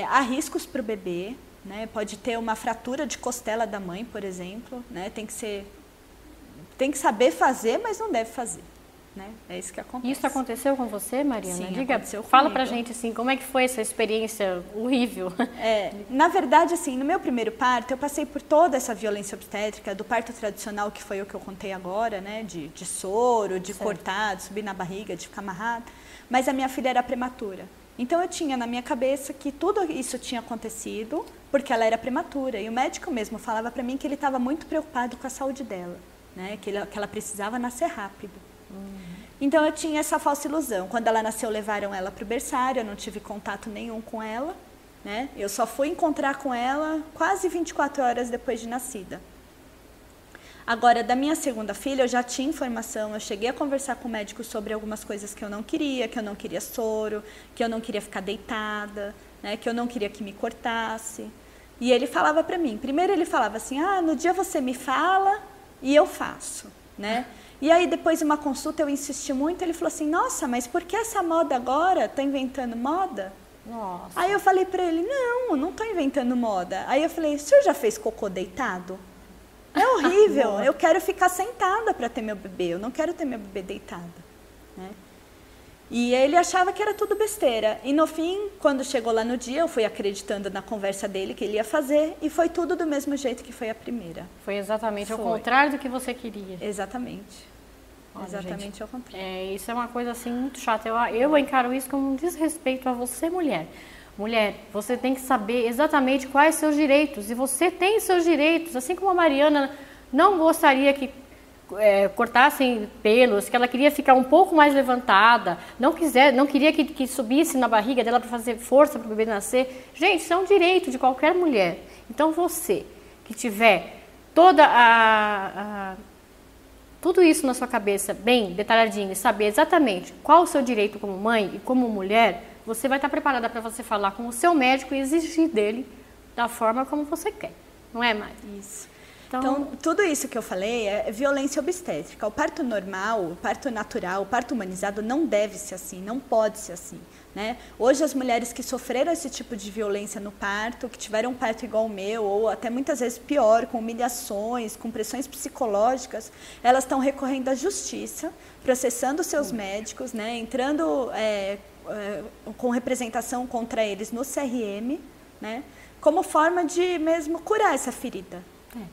há riscos para o bebê, né? Pode ter uma fratura de costela da mãe, por exemplo, né? Tem que saber fazer, mas não deve fazer. Né? É isso que acontece. Isso aconteceu com você, Mariana? Sim, Diga, aconteceu fala comigo. pra gente assim, como é que foi essa experiência horrível? Na verdade, assim, no meu primeiro parto, eu passei por toda essa violência obstétrica, do parto tradicional, que foi o que eu contei agora, né? De soro, de cortar, de subir na barriga, de ficar amarrada. Mas a minha filha era prematura. Então eu tinha na minha cabeça que tudo isso tinha acontecido porque ela era prematura. E o médico mesmo falava pra mim que ele estava muito preocupado com a saúde dela, né? Que ela precisava nascer rápido. Então eu tinha essa falsa ilusão. Quando ela nasceu, levaram ela para o berçário, eu não tive contato nenhum com ela, né? Eu só fui encontrar com ela quase 24 horas depois de nascida. Agora, da minha segunda filha, eu já tinha informação, eu cheguei a conversar com o médico sobre algumas coisas que eu não queria soro, que eu não queria ficar deitada, né? Que eu não queria que me cortasse. E ele falava para mim, primeiro ele falava assim, no dia você me fala e eu faço, né? E aí, depois de uma consulta, eu insisti muito, ele falou assim, nossa, mas por que essa moda agora? Tá inventando moda? Nossa. Aí eu falei pra ele, não tô inventando moda. Aí eu falei, o senhor já fez cocô deitado? É horrível, eu quero ficar sentada para ter meu bebê, eu não quero ter meu bebê deitada, né? E ele achava que era tudo besteira. E no fim, quando chegou lá no dia, eu fui acreditando na conversa dele que ele ia fazer e foi tudo do mesmo jeito que foi a primeira. Foi exatamente ao contrário do que você queria. Exatamente. Olha, Exatamente gente, ao contrário. Isso é uma coisa assim muito chata. Eu encaro isso como um desrespeito a você, mulher. Mulher, você tem que saber exatamente quais seus direitos. E você tem seus direitos. Assim como a Mariana não gostaria que cortassem pelos, que ela queria ficar um pouco mais levantada, não queria que subisse na barriga dela para fazer força para o bebê nascer. Gente, isso é um direito de qualquer mulher. Então você que tiver tudo isso na sua cabeça bem detalhadinho e saber exatamente qual o seu direito como mãe e como mulher, você vai estar preparada para você falar com o seu médico e exigir dele da forma como você quer. Não é, Mari? Isso. Então, tudo isso que eu falei é violência obstétrica. O parto normal, o parto natural, o parto humanizado não deve ser assim, não pode ser assim, né? Hoje as mulheres que sofreram esse tipo de violência no parto, que tiveram um parto igual ao meu, ou até muitas vezes pior, com humilhações, com pressões psicológicas, elas estão recorrendo à justiça, processando seus médicos, né? Entrando com representação contra eles no CRM, né? Como forma de mesmo curar essa ferida.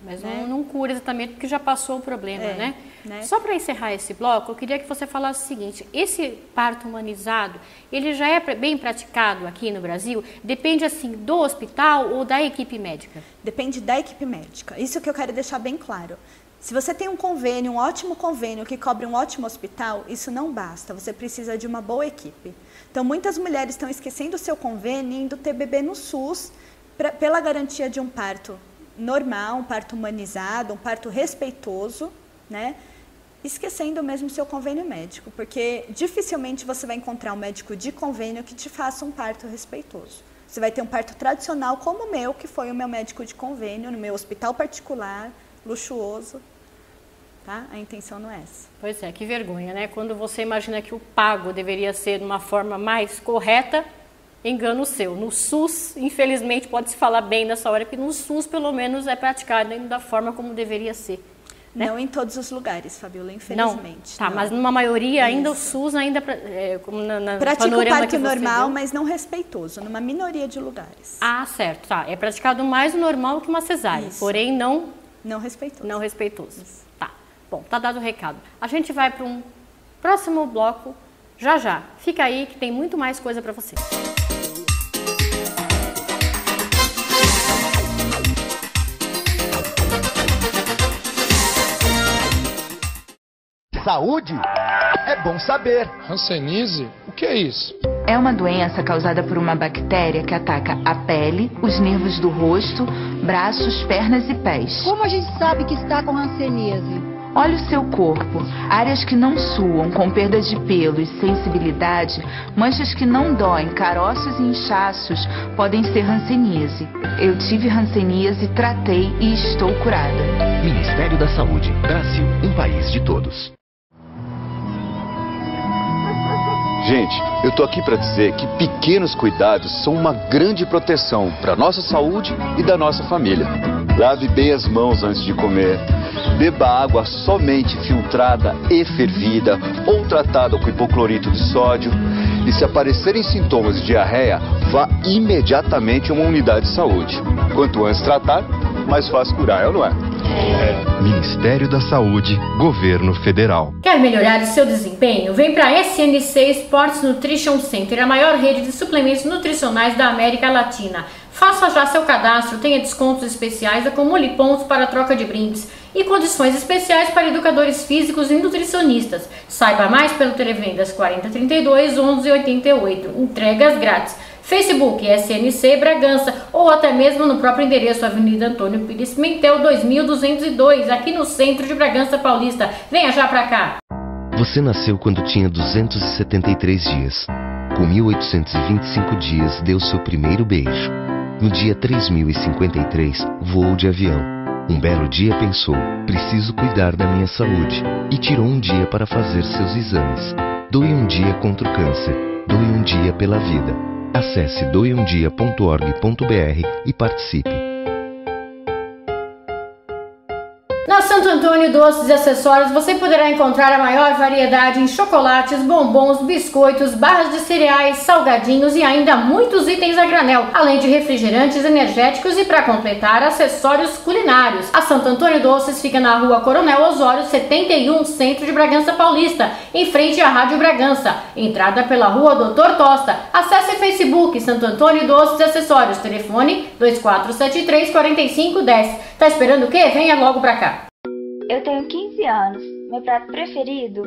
Mas não cura exatamente porque já passou o problema, né? Só para encerrar esse bloco, eu queria que você falasse o seguinte, esse parto humanizado, ele já é bem praticado aqui no Brasil? Depende, assim, do hospital ou da equipe médica? Depende da equipe médica. Isso que eu quero deixar bem claro. Se você tem um convênio, um ótimo convênio que cobre um ótimo hospital, isso não basta, você precisa de uma boa equipe. Então, muitas mulheres estão esquecendo o seu convênio e indo ter bebê no SUS pela garantia de um parto normal, um parto humanizado, um parto respeitoso, né? Esquecendo mesmo o seu convênio médico, porque dificilmente você vai encontrar um médico de convênio que te faça um parto respeitoso. Você vai ter um parto tradicional como o meu, que foi o meu médico de convênio, no meu hospital particular, luxuoso, tá? A intenção não é essa. Pois é, que vergonha, né? Quando você imagina que o pago deveria ser de uma forma mais correta, engano seu. No SUS, infelizmente, pode-se falar bem nessa hora, que no SUS, pelo menos, é praticado da forma como deveria ser. Né? Não em todos os lugares, Fabiola, infelizmente. Não, mas numa maioria, ainda o SUS, como pratica o parto normal, mas não respeitoso, numa minoria de lugares. Ah, certo, tá. É praticado mais o normal que uma cesárea, porém não respeitoso. Não respeitoso. Isso. Tá. Bom, tá dado o recado. A gente vai para um próximo bloco já. Fica aí que tem muito mais coisa para você. Saúde é bom saber. Hanseníase? O que é isso? É uma doença causada por uma bactéria que ataca a pele, os nervos do rosto, braços, pernas e pés. Como a gente sabe que está com hanseníase? Olhe o seu corpo. áreas que não suam, com perda de pelo e sensibilidade, manchas que não doem, caroços e inchaços podem ser hanseníase. Eu tive hanseníase, tratei e estou curada. Ministério da Saúde. Brasil, um país de todos. Gente, eu tô aqui para dizer que pequenos cuidados são uma grande proteção para nossa saúde e da nossa família. Lave bem as mãos antes de comer. Beba água somente filtrada e fervida ou tratada com hipoclorito de sódio. E se aparecerem sintomas de diarreia, vá imediatamente a uma unidade de saúde. Quanto antes tratar, mais fácil curar, não é? Ministério da Saúde, Governo Federal. Quer melhorar o seu desempenho? Vem para a SNC Sports Nutrition Center, a maior rede de suplementos nutricionais da América Latina. Faça já seu cadastro, tenha descontos especiais, acumule pontos para troca de brindes e condições especiais para educadores físicos e nutricionistas. Saiba mais pelo Televendas 4032 1188. Entregas grátis. Facebook SNC Bragança ou até mesmo no próprio endereço Avenida Antônio Pires Pimentel 2202, aqui no centro de Bragança Paulista. Venha já pra cá! Você nasceu quando tinha 273 dias. Com 1825 dias, deu seu primeiro beijo. No dia 3053, voou de avião. Um belo dia pensou, preciso cuidar da minha saúde. E tirou um dia para fazer seus exames. Doe um dia contra o câncer. Doe um dia pela vida. Acesse doeumdia.org.br e participe. Na Santo Antônio Doces e Acessórios você poderá encontrar a maior variedade em chocolates, bombons, biscoitos, barras de cereais, salgadinhos e ainda muitos itens a granel, além de refrigerantes energéticos e, para completar, acessórios culinários. A Santo Antônio Doces fica na Rua Coronel Osório 71, centro de Bragança Paulista, em frente à Rádio Bragança. Entrada pela Rua Doutor Tosta. Acesse Facebook Santo Antônio Doces e Acessórios. Telefone 2473-4510. Tá esperando o quê? Venha logo pra cá. Eu tenho 15 anos. Meu prato preferido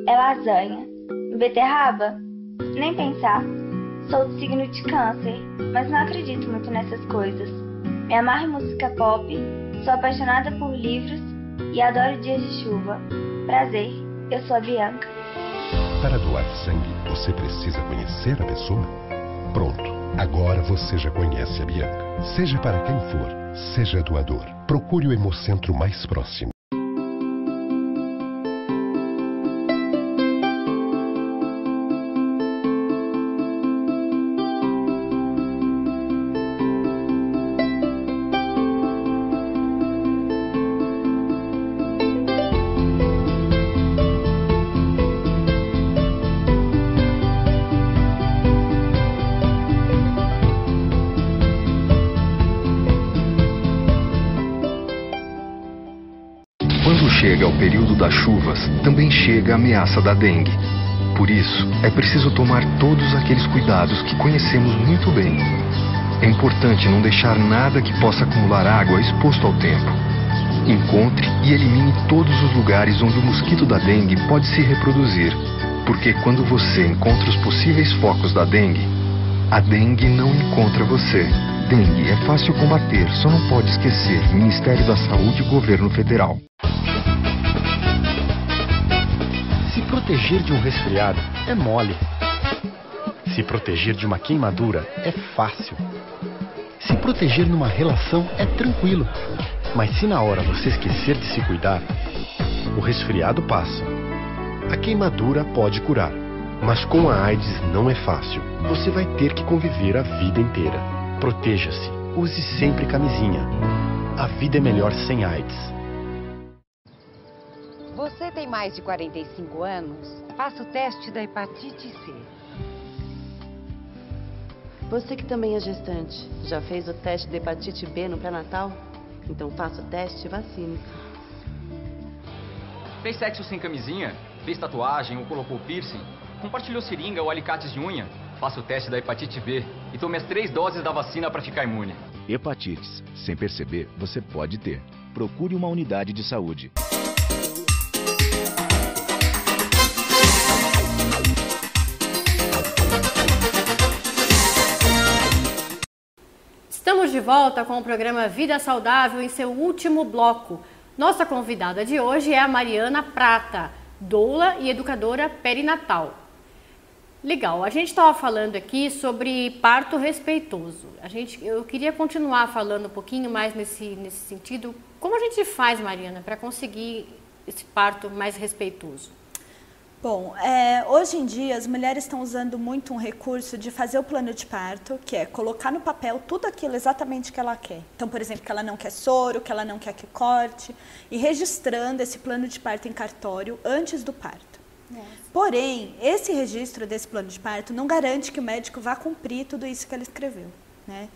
é lasanha. Beterraba? Nem pensar. Sou do signo de câncer, mas não acredito muito nessas coisas. Me amarro em música pop, sou apaixonada por livros e adoro dias de chuva. Prazer, eu sou a Bianca. Para doar sangue, você precisa conhecer a pessoa? Pronto, agora você já conhece a Bianca. Seja para quem for, seja doador. Procure o Hemocentro mais próximo. Quando chega o período das chuvas, também chega a ameaça da dengue. Por isso, é preciso tomar todos aqueles cuidados que conhecemos muito bem. É importante não deixar nada que possa acumular água exposto ao tempo. Encontre e elimine todos os lugares onde o mosquito da dengue pode se reproduzir, porque quando você encontra os possíveis focos da dengue, a dengue não encontra você. Dengue é fácil combater, só não pode esquecer. Ministério da Saúde e Governo Federal. Se proteger de um resfriado é mole. Se proteger de uma queimadura é fácil. Se proteger numa relação é tranquilo. Mas se na hora você esquecer de se cuidar, o resfriado passa. A queimadura pode curar. Mas com a AIDS não é fácil. Você vai ter que conviver a vida inteira. Proteja-se. Use sempre camisinha. A vida é melhor sem AIDS. Você tem mais de 45 anos? Faça o teste da hepatite C. Você que também é gestante, já fez o teste da hepatite B no pré-natal? Então faça o teste e vacine-se. Fez sexo sem camisinha? Fez tatuagem ou colocou piercing? Compartilhou seringa ou alicates de unha? Faça o teste da hepatite B e tome as 3 doses da vacina para ficar imune. Hepatites. Sem perceber, você pode ter. Procure uma unidade de saúde. Estamos de volta com o programa Vida Saudável em seu último bloco. Nossa convidada de hoje é a Mariana Prata. doula e educadora perinatal. Legal, a gente estava falando aqui sobre parto respeitoso. Eu queria continuar falando um pouquinho mais nesse sentido. Como a gente faz, Mariana, para conseguir esse parto mais respeitoso? Bom, hoje em dia as mulheres estão usando muito um recurso de fazer o plano de parto, que é colocar no papel tudo aquilo exatamente que ela quer. Então, por exemplo, que ela não quer soro, que ela não quer que corte, e registrando esse plano de parto em cartório antes do parto. Porém, esse registro desse plano de parto não garante que o médico vá cumprir tudo isso que ele escreveu, né?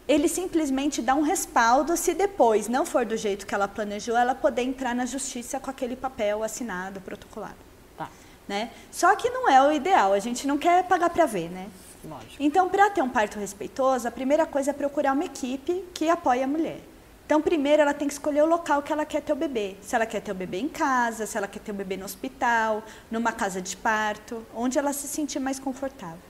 Ele simplesmente dá um respaldo se depois não for do jeito que ela planejou, ela poder entrar na justiça com aquele papel assinado, protocolado. Tá. Né? Só que não é o ideal, a gente não quer pagar para ver, né? Lógico. Então, para ter um parto respeitoso, a primeira coisa é procurar uma equipe que apoie a mulher. Então, primeiro ela tem que escolher o local que ela quer ter o bebê. Se ela quer ter o bebê em casa, se ela quer ter o bebê no hospital, numa casa de parto, onde ela se sentir mais confortável.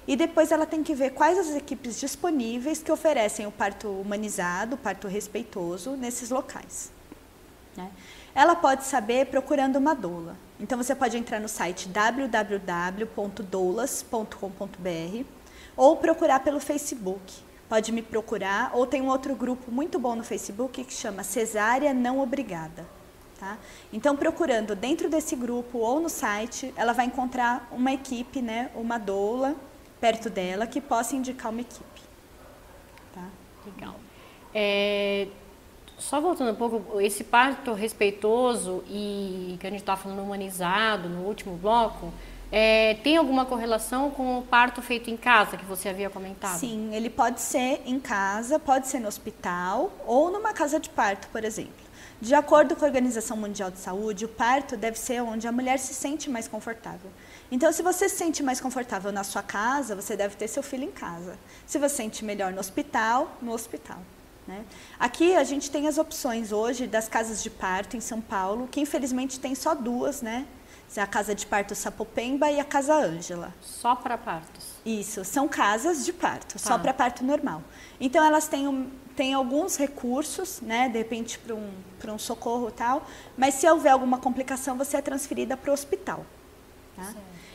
E depois ela tem que ver quais as equipes disponíveis que oferecem o parto humanizado, o parto respeitoso nesses locais, né? Ela pode saber procurando uma doula. Então, você pode entrar no site www.doulas.com.br ou procurar pelo Facebook. Pode me procurar, ou tem um outro grupo muito bom no Facebook que chama Cesárea Não Obrigada. Tá? Então, procurando dentro desse grupo ou no site, ela vai encontrar uma equipe, né, uma doula perto dela que possa indicar uma equipe. Tá? Legal. Só voltando um pouco, esse parto respeitoso e que a gente estava falando humanizado no último bloco, tem alguma correlação com o parto feito em casa, que você havia comentado? Sim, ele pode ser em casa, pode ser no hospital ou numa casa de parto, por exemplo. De acordo com a Organização Mundial de Saúde, o parto deve ser onde a mulher se sente mais confortável. Então, se você se sente mais confortável na sua casa, você deve ter seu filho em casa. Se você se sente melhor no hospital, no hospital. Né? Aqui a gente tem as opções hoje das casas de parto em São Paulo, que infelizmente tem só duas, né? A Casa de Parto Sapopemba e a Casa Ângela. Só para partos? Isso, são casas de parto, só para parto normal. Então, elas têm alguns recursos, né, de repente para um socorro e tal, mas se houver alguma complicação, você é transferida para o hospital. Tá?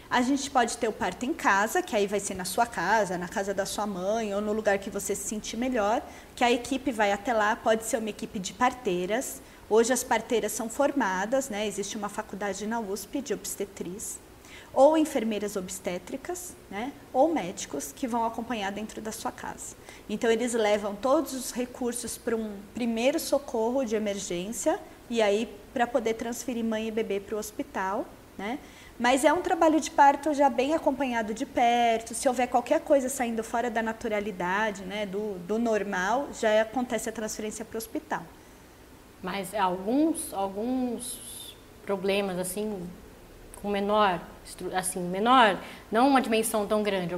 A gente pode ter o parto em casa, que aí vai ser na sua casa, na casa da sua mãe, ou no lugar que você se sentir melhor, que a equipe vai até lá, pode ser uma equipe de parteiras. Hoje as parteiras são formadas, né? Existe uma faculdade na USP de obstetriz, ou enfermeiras obstétricas, né? Ou médicos que vão acompanhar dentro da sua casa. Então eles levam todos os recursos para um primeiro socorro de emergência e aí para poder transferir mãe e bebê para o hospital, né? Mas é um trabalho de parto já bem acompanhado de perto. Se houver qualquer coisa saindo fora da naturalidade, né? Do normal, já acontece a transferência para o hospital. Mas alguns problemas, assim, com menor, não uma dimensão tão grande,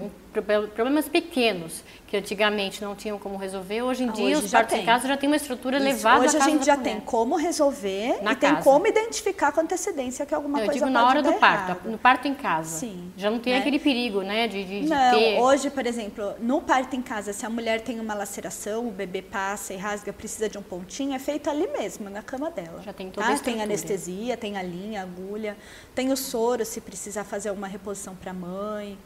problemas pequenos, que antigamente não tinham como resolver, hoje em dia os partos em casa já tem uma estrutura elevada. Hoje a gente já tem como resolver e tem como identificar com antecedência que alguma coisa pode dar errado. Eu digo na hora do parto, no parto em casa. Sim. Já não tem aquele perigo, né, de não, ter... hoje, por exemplo, no parto em casa, se a mulher tem uma laceração, o bebê passa e rasga, precisa de um pontinho, é feito ali mesmo, na cama dela. Já tem toda a estrutura. Tem anestesia, tem a linha, a agulha, tem o soro, se precisar fazer uma reposição para a mãe.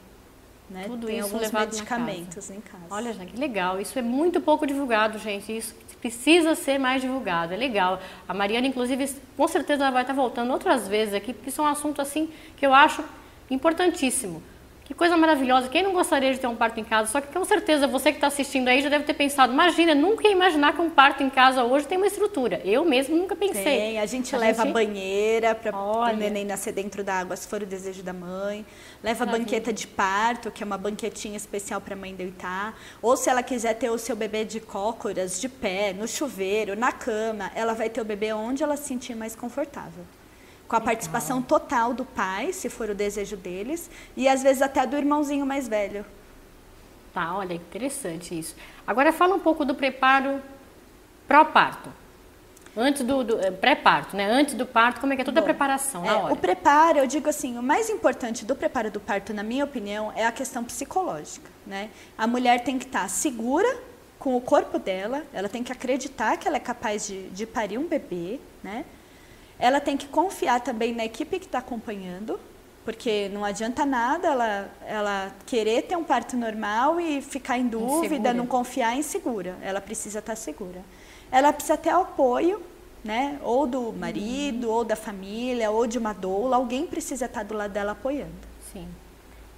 Né? Tudo tem isso alguns levado medicamentos em casa. Olha, que legal. Isso é muito pouco divulgado, gente. Isso precisa ser mais divulgado. É legal. A Mariana, inclusive, com certeza ela vai estar voltando outras vezes aqui, porque isso é um assunto assim que eu acho importantíssimo. Que coisa maravilhosa. Quem não gostaria de ter um parto em casa? Só que com certeza você que está assistindo aí já deve ter pensado, imagina, nunca ia imaginar que um parto em casa hoje tem uma estrutura. Eu mesmo nunca pensei. Tem, a gente leva a banheira para o neném nascer dentro da água, se for o desejo da mãe. Leva a banqueta de parto, que é uma banquetinha especial para a mãe deitar. Ou se ela quiser ter o seu bebê de cócoras, de pé, no chuveiro, na cama, ela vai ter o bebê onde ela se sentir mais confortável. Com a participação total do pai, se for o desejo deles, e às vezes até do irmãozinho mais velho. Tá, olha, interessante isso. Agora fala um pouco do preparo pró-parto. Antes do pré-parto, né? Antes do parto, como é que é toda a preparação na hora? O preparo, eu digo assim, o mais importante do preparo do parto, na minha opinião, é a questão psicológica, né? A mulher tem que estar segura com o corpo dela, ela tem que acreditar que ela é capaz de parir um bebê, né? Ela tem que confiar também na equipe que está acompanhando, porque não adianta nada ela querer ter um parto normal e ficar em dúvida, insegura. Não confiar, insegura. Ela precisa estar segura. Ela precisa ter apoio, né? Ou do marido, ou da família, ou de uma doula. Alguém precisa estar do lado dela apoiando. Sim,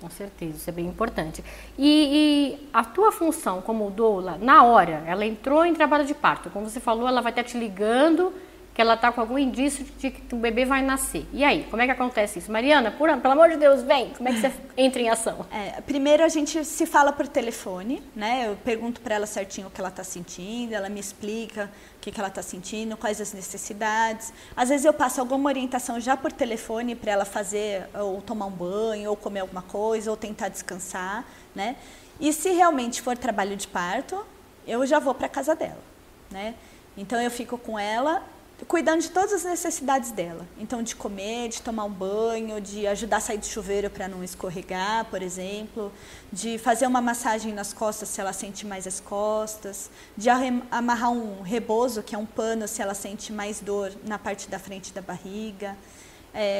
com certeza, isso é bem importante. E a tua função como doula, na hora, ela entrou em trabalho de parto, como você falou, ela vai estar te ligando, que ela está com algum indício de que o bebê vai nascer. E aí, como é que acontece isso? Mariana, pelo amor de Deus, vem! Como é que você entra em ação? Primeiro a gente se fala por telefone, né? Eu pergunto para ela certinho o que ela está sentindo, ela me explica o que ela está sentindo, quais as necessidades. Às vezes eu passo alguma orientação já por telefone para ela fazer, ou tomar um banho, ou comer alguma coisa, ou tentar descansar, né? E se realmente for trabalho de parto, eu já vou para a casa dela, né? Então eu fico com ela, cuidando de todas as necessidades dela. Então, de comer, de tomar um banho, de ajudar a sair do chuveiro para não escorregar, por exemplo, de fazer uma massagem nas costas se ela sente mais as costas, de amarrar um rebozo, que é um pano, se ela sente mais dor na parte da frente da barriga.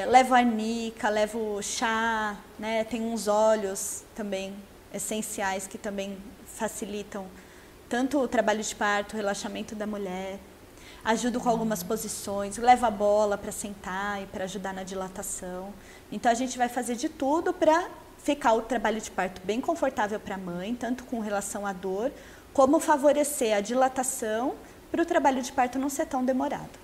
Levo arnica, levo chá, né? Tem uns óleos também essenciais que também facilitam tanto o trabalho de parto, o relaxamento da mulher. Ajudo com algumas posições, levo a bola para sentar e para ajudar na dilatação. Então, a gente vai fazer de tudo para ficar o trabalho de parto bem confortável para a mãe, tanto com relação à dor, como favorecer a dilatação para o trabalho de parto não ser tão demorado.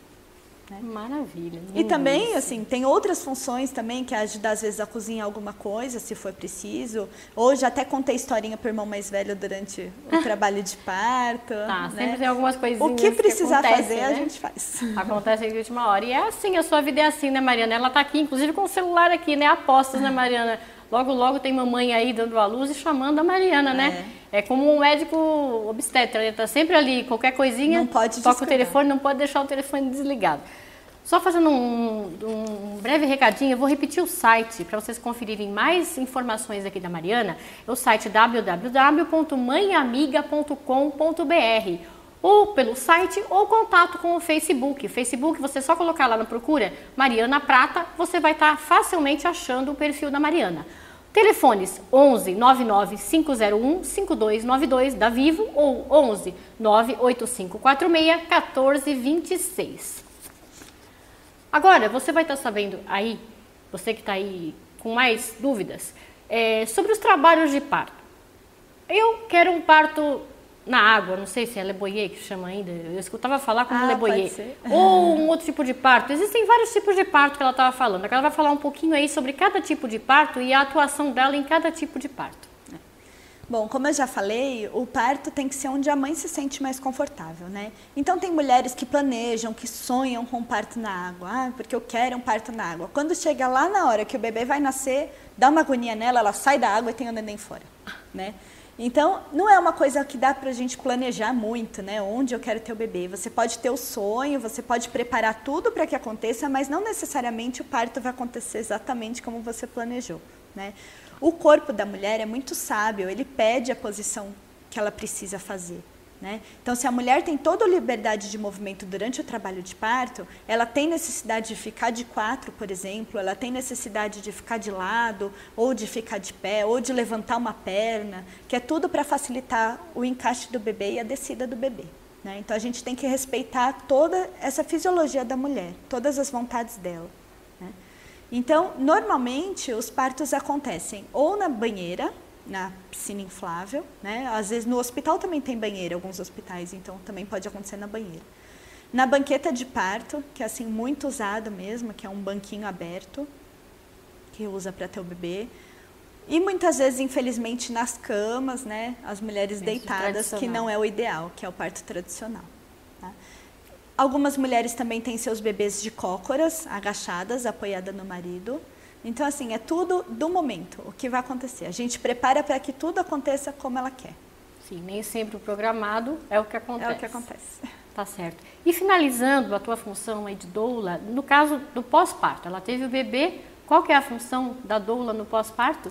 Né? Maravilha. E também, assim, tem outras funções também, que é ajudar às vezes a cozinhar alguma coisa, se for preciso. Hoje até contei historinha para o irmão mais velho durante o trabalho de parto. Tá, né? Sempre tem algumas coisinhas. O que precisar fazer, né? a gente faz. Acontece de última hora. E é assim, a sua vida é assim, né, Mariana? Ela tá aqui, inclusive com o celular aqui, né? Apostas, né, Mariana? Logo, logo tem mamãe aí dando a luz e chamando a Mariana, né? É como um médico obstetra, ele tá sempre ali, qualquer coisinha, não pode toca o telefone, não pode deixar o telefone desligado. Só fazendo um breve recadinho, eu vou repetir o site para vocês conferirem mais informações aqui da Mariana. É o site www.mãeamiga.com.br, ou pelo site ou contato com o Facebook. O Facebook, você só colocar lá na procura Mariana Prata, você vai estar facilmente achando o perfil da Mariana. Telefones 11 99 501 5292 da Vivo ou 11 98546 1426. Agora, você vai estar sabendo aí, você que está aí com mais dúvidas, sobre os trabalhos de parto. Eu quero um parto na água, não sei se é Le Boyer que chama ainda, eu escutava falar como Le Boyer. Ou um outro tipo de parto. Existem vários tipos de parto que ela estava falando. Ela vai falar um pouquinho aí sobre cada tipo de parto e a atuação dela em cada tipo de parto. Bom, como eu já falei, o parto tem que ser onde a mãe se sente mais confortável, né? Então, tem mulheres que planejam, que sonham com um parto na água. Porque eu quero um parto na água. Quando chega lá na hora que o bebê vai nascer, dá uma agonia nela, ela sai da água e tem o neném fora, né? Então, não é uma coisa que dá pra gente planejar muito, né? Onde eu quero ter o bebê. Você pode ter o sonho, você pode preparar tudo para que aconteça, mas não necessariamente o parto vai acontecer exatamente como você planejou, né? O corpo da mulher é muito sábio, ele pede a posição que ela precisa fazer, né? Então, se a mulher tem toda a liberdade de movimento durante o trabalho de parto, ela tem necessidade de ficar de 4, por exemplo, ela tem necessidade de ficar de lado, ou de ficar de pé, ou de levantar uma perna, que é tudo para facilitar o encaixe do bebê e a descida do bebê, né? Então, a gente tem que respeitar toda essa fisiologia da mulher, todas as vontades dela. Então, normalmente, os partos acontecem ou na banheira, na piscina inflável, né? Às vezes no hospital também tem banheira, alguns hospitais, então também pode acontecer na banheira. Na banqueta de parto, que é assim muito usado mesmo, que é um banquinho aberto, que usa para ter o bebê. E muitas vezes, infelizmente, nas camas, né? As mulheres deitadas, que não é o ideal, que é o parto tradicional. Tá? Algumas mulheres também têm seus bebês de cócoras, agachadas, apoiada no marido. Então, assim, é tudo do momento, o que vai acontecer. A gente prepara para que tudo aconteça como ela quer. Sim, nem sempre o programado é o que acontece. É o que acontece. Tá certo. E finalizando a tua função aí de doula, no caso do pós-parto, ela teve o bebê, qual que é a função da doula no pós-parto?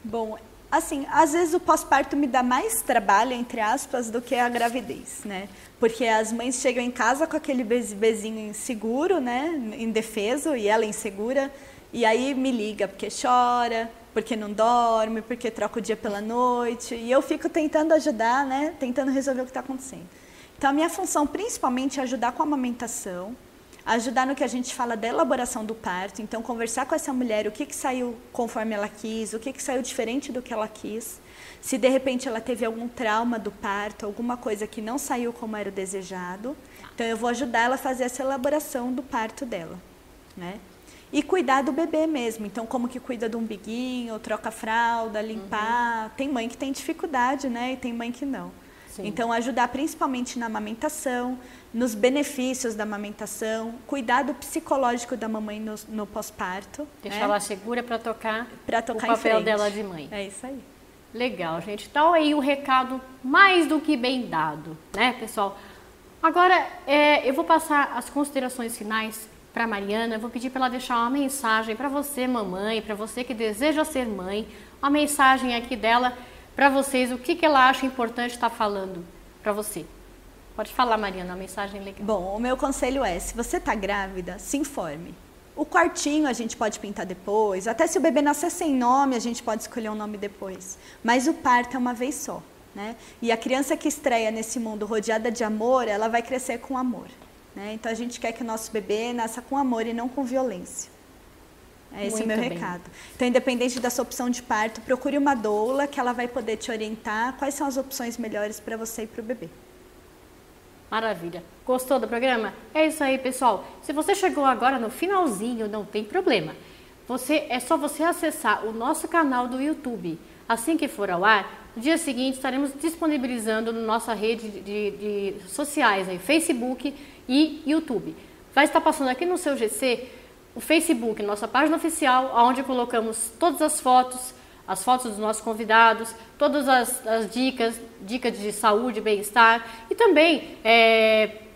Bom, Assim, às vezes o pós-parto me dá mais trabalho, entre aspas, do que a gravidez, né? Porque as mães chegam em casa com aquele bebezinho inseguro, né? Indefeso, e ela insegura, e aí me liga porque chora, porque não dorme, porque troca o dia pela noite, e eu fico tentando ajudar, né? Tentando resolver o que está acontecendo. Então, a minha função principalmente é ajudar com a amamentação, ajudar no que a gente fala da elaboração do parto, então conversar com essa mulher o que saiu conforme ela quis, o que saiu diferente do que ela quis, se de repente ela teve algum trauma do parto, alguma coisa que não saiu como era o desejado, então eu vou ajudar ela a fazer essa elaboração do parto dela, né? E cuidar do bebê mesmo, então como que cuida do umbiguinho, troca a fralda, limpar, tem mãe que tem dificuldade, né, e tem mãe que não. Sim. Então, ajudar principalmente na amamentação, nos benefícios da amamentação, cuidado psicológico da mamãe no pós-parto. Deixar ela segura para tocar o em papel frente. dela de mãe. É isso aí. Legal, gente. Então, aí o recado mais do que bem dado, né, pessoal? Agora, eu vou passar as considerações finais para a Mariana. Eu vou pedir para ela deixar uma mensagem para você, mamãe, para você que deseja ser mãe, uma mensagem aqui dela para vocês, o que ela acha importante estar falando para você. Pode falar, Mariana, uma mensagem legal. Bom, o meu conselho é, se você está grávida, se informe. O quartinho a gente pode pintar depois, até se o bebê nascer sem nome, a gente pode escolher um nome depois. Mas o parto é uma vez só, né? E a criança que estreia nesse mundo rodeada de amor, ela vai crescer com amor, né? Então a gente quer que o nosso bebê nasça com amor e não com violência. Esse é o meu recado. Então, independente da sua opção de parto, procure uma doula que ela vai poder te orientar quais são as opções melhores para você e para o bebê. Maravilha. Gostou do programa? É isso aí, pessoal. Se você chegou agora no finalzinho, não tem problema. É só você acessar o nosso canal do YouTube. Assim que for ao ar, no dia seguinte estaremos disponibilizando na nossa rede de sociais, aí, Facebook e YouTube. Vai estar passando aqui no seu GC o Facebook, nossa página oficial, onde colocamos todas as fotos dos nossos convidados, todas as dicas de saúde e bem-estar e também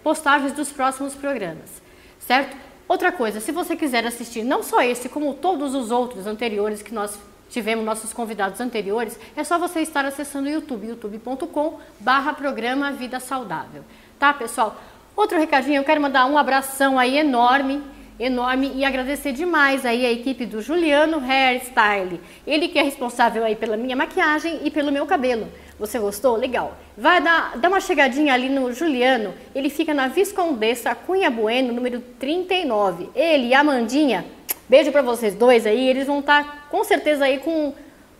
postagens dos próximos programas, certo? Outra coisa, se você quiser assistir não só esse, como todos os outros anteriores que nós tivemos, nossos convidados anteriores, é só você estar acessando o YouTube, youtube.com/programa Vida Saudável, tá, pessoal? Outro recadinho, eu quero mandar um abração aí enorme e agradecer demais aí a equipe do Juliano Hairstyle. Ele que é responsável aí pela minha maquiagem e pelo meu cabelo. Você gostou? Legal. Vai dar uma chegadinha ali no Juliano. Ele fica na Viscondessa Cunha Bueno, número 39. Ele e a Amandinha, beijo pra vocês dois aí. Eles vão estar com certeza aí com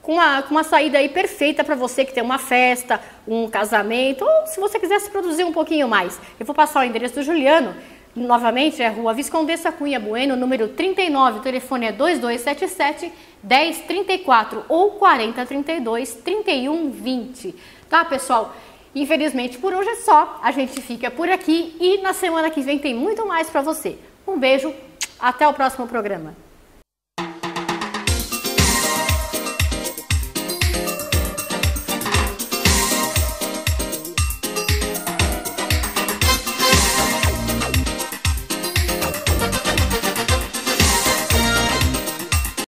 uma saída aí perfeita para você que tem uma festa, um casamento, ou se você quiser se produzir um pouquinho mais. Eu vou passar o endereço do Juliano. Novamente, é Rua Viscondessa Cunha Bueno, número 39, o telefone é 2277-1034 ou 4032-3120. Tá, pessoal? Infelizmente, por hoje é só. A gente fica por aqui e na semana que vem tem muito mais para você. Um beijo, até o próximo programa.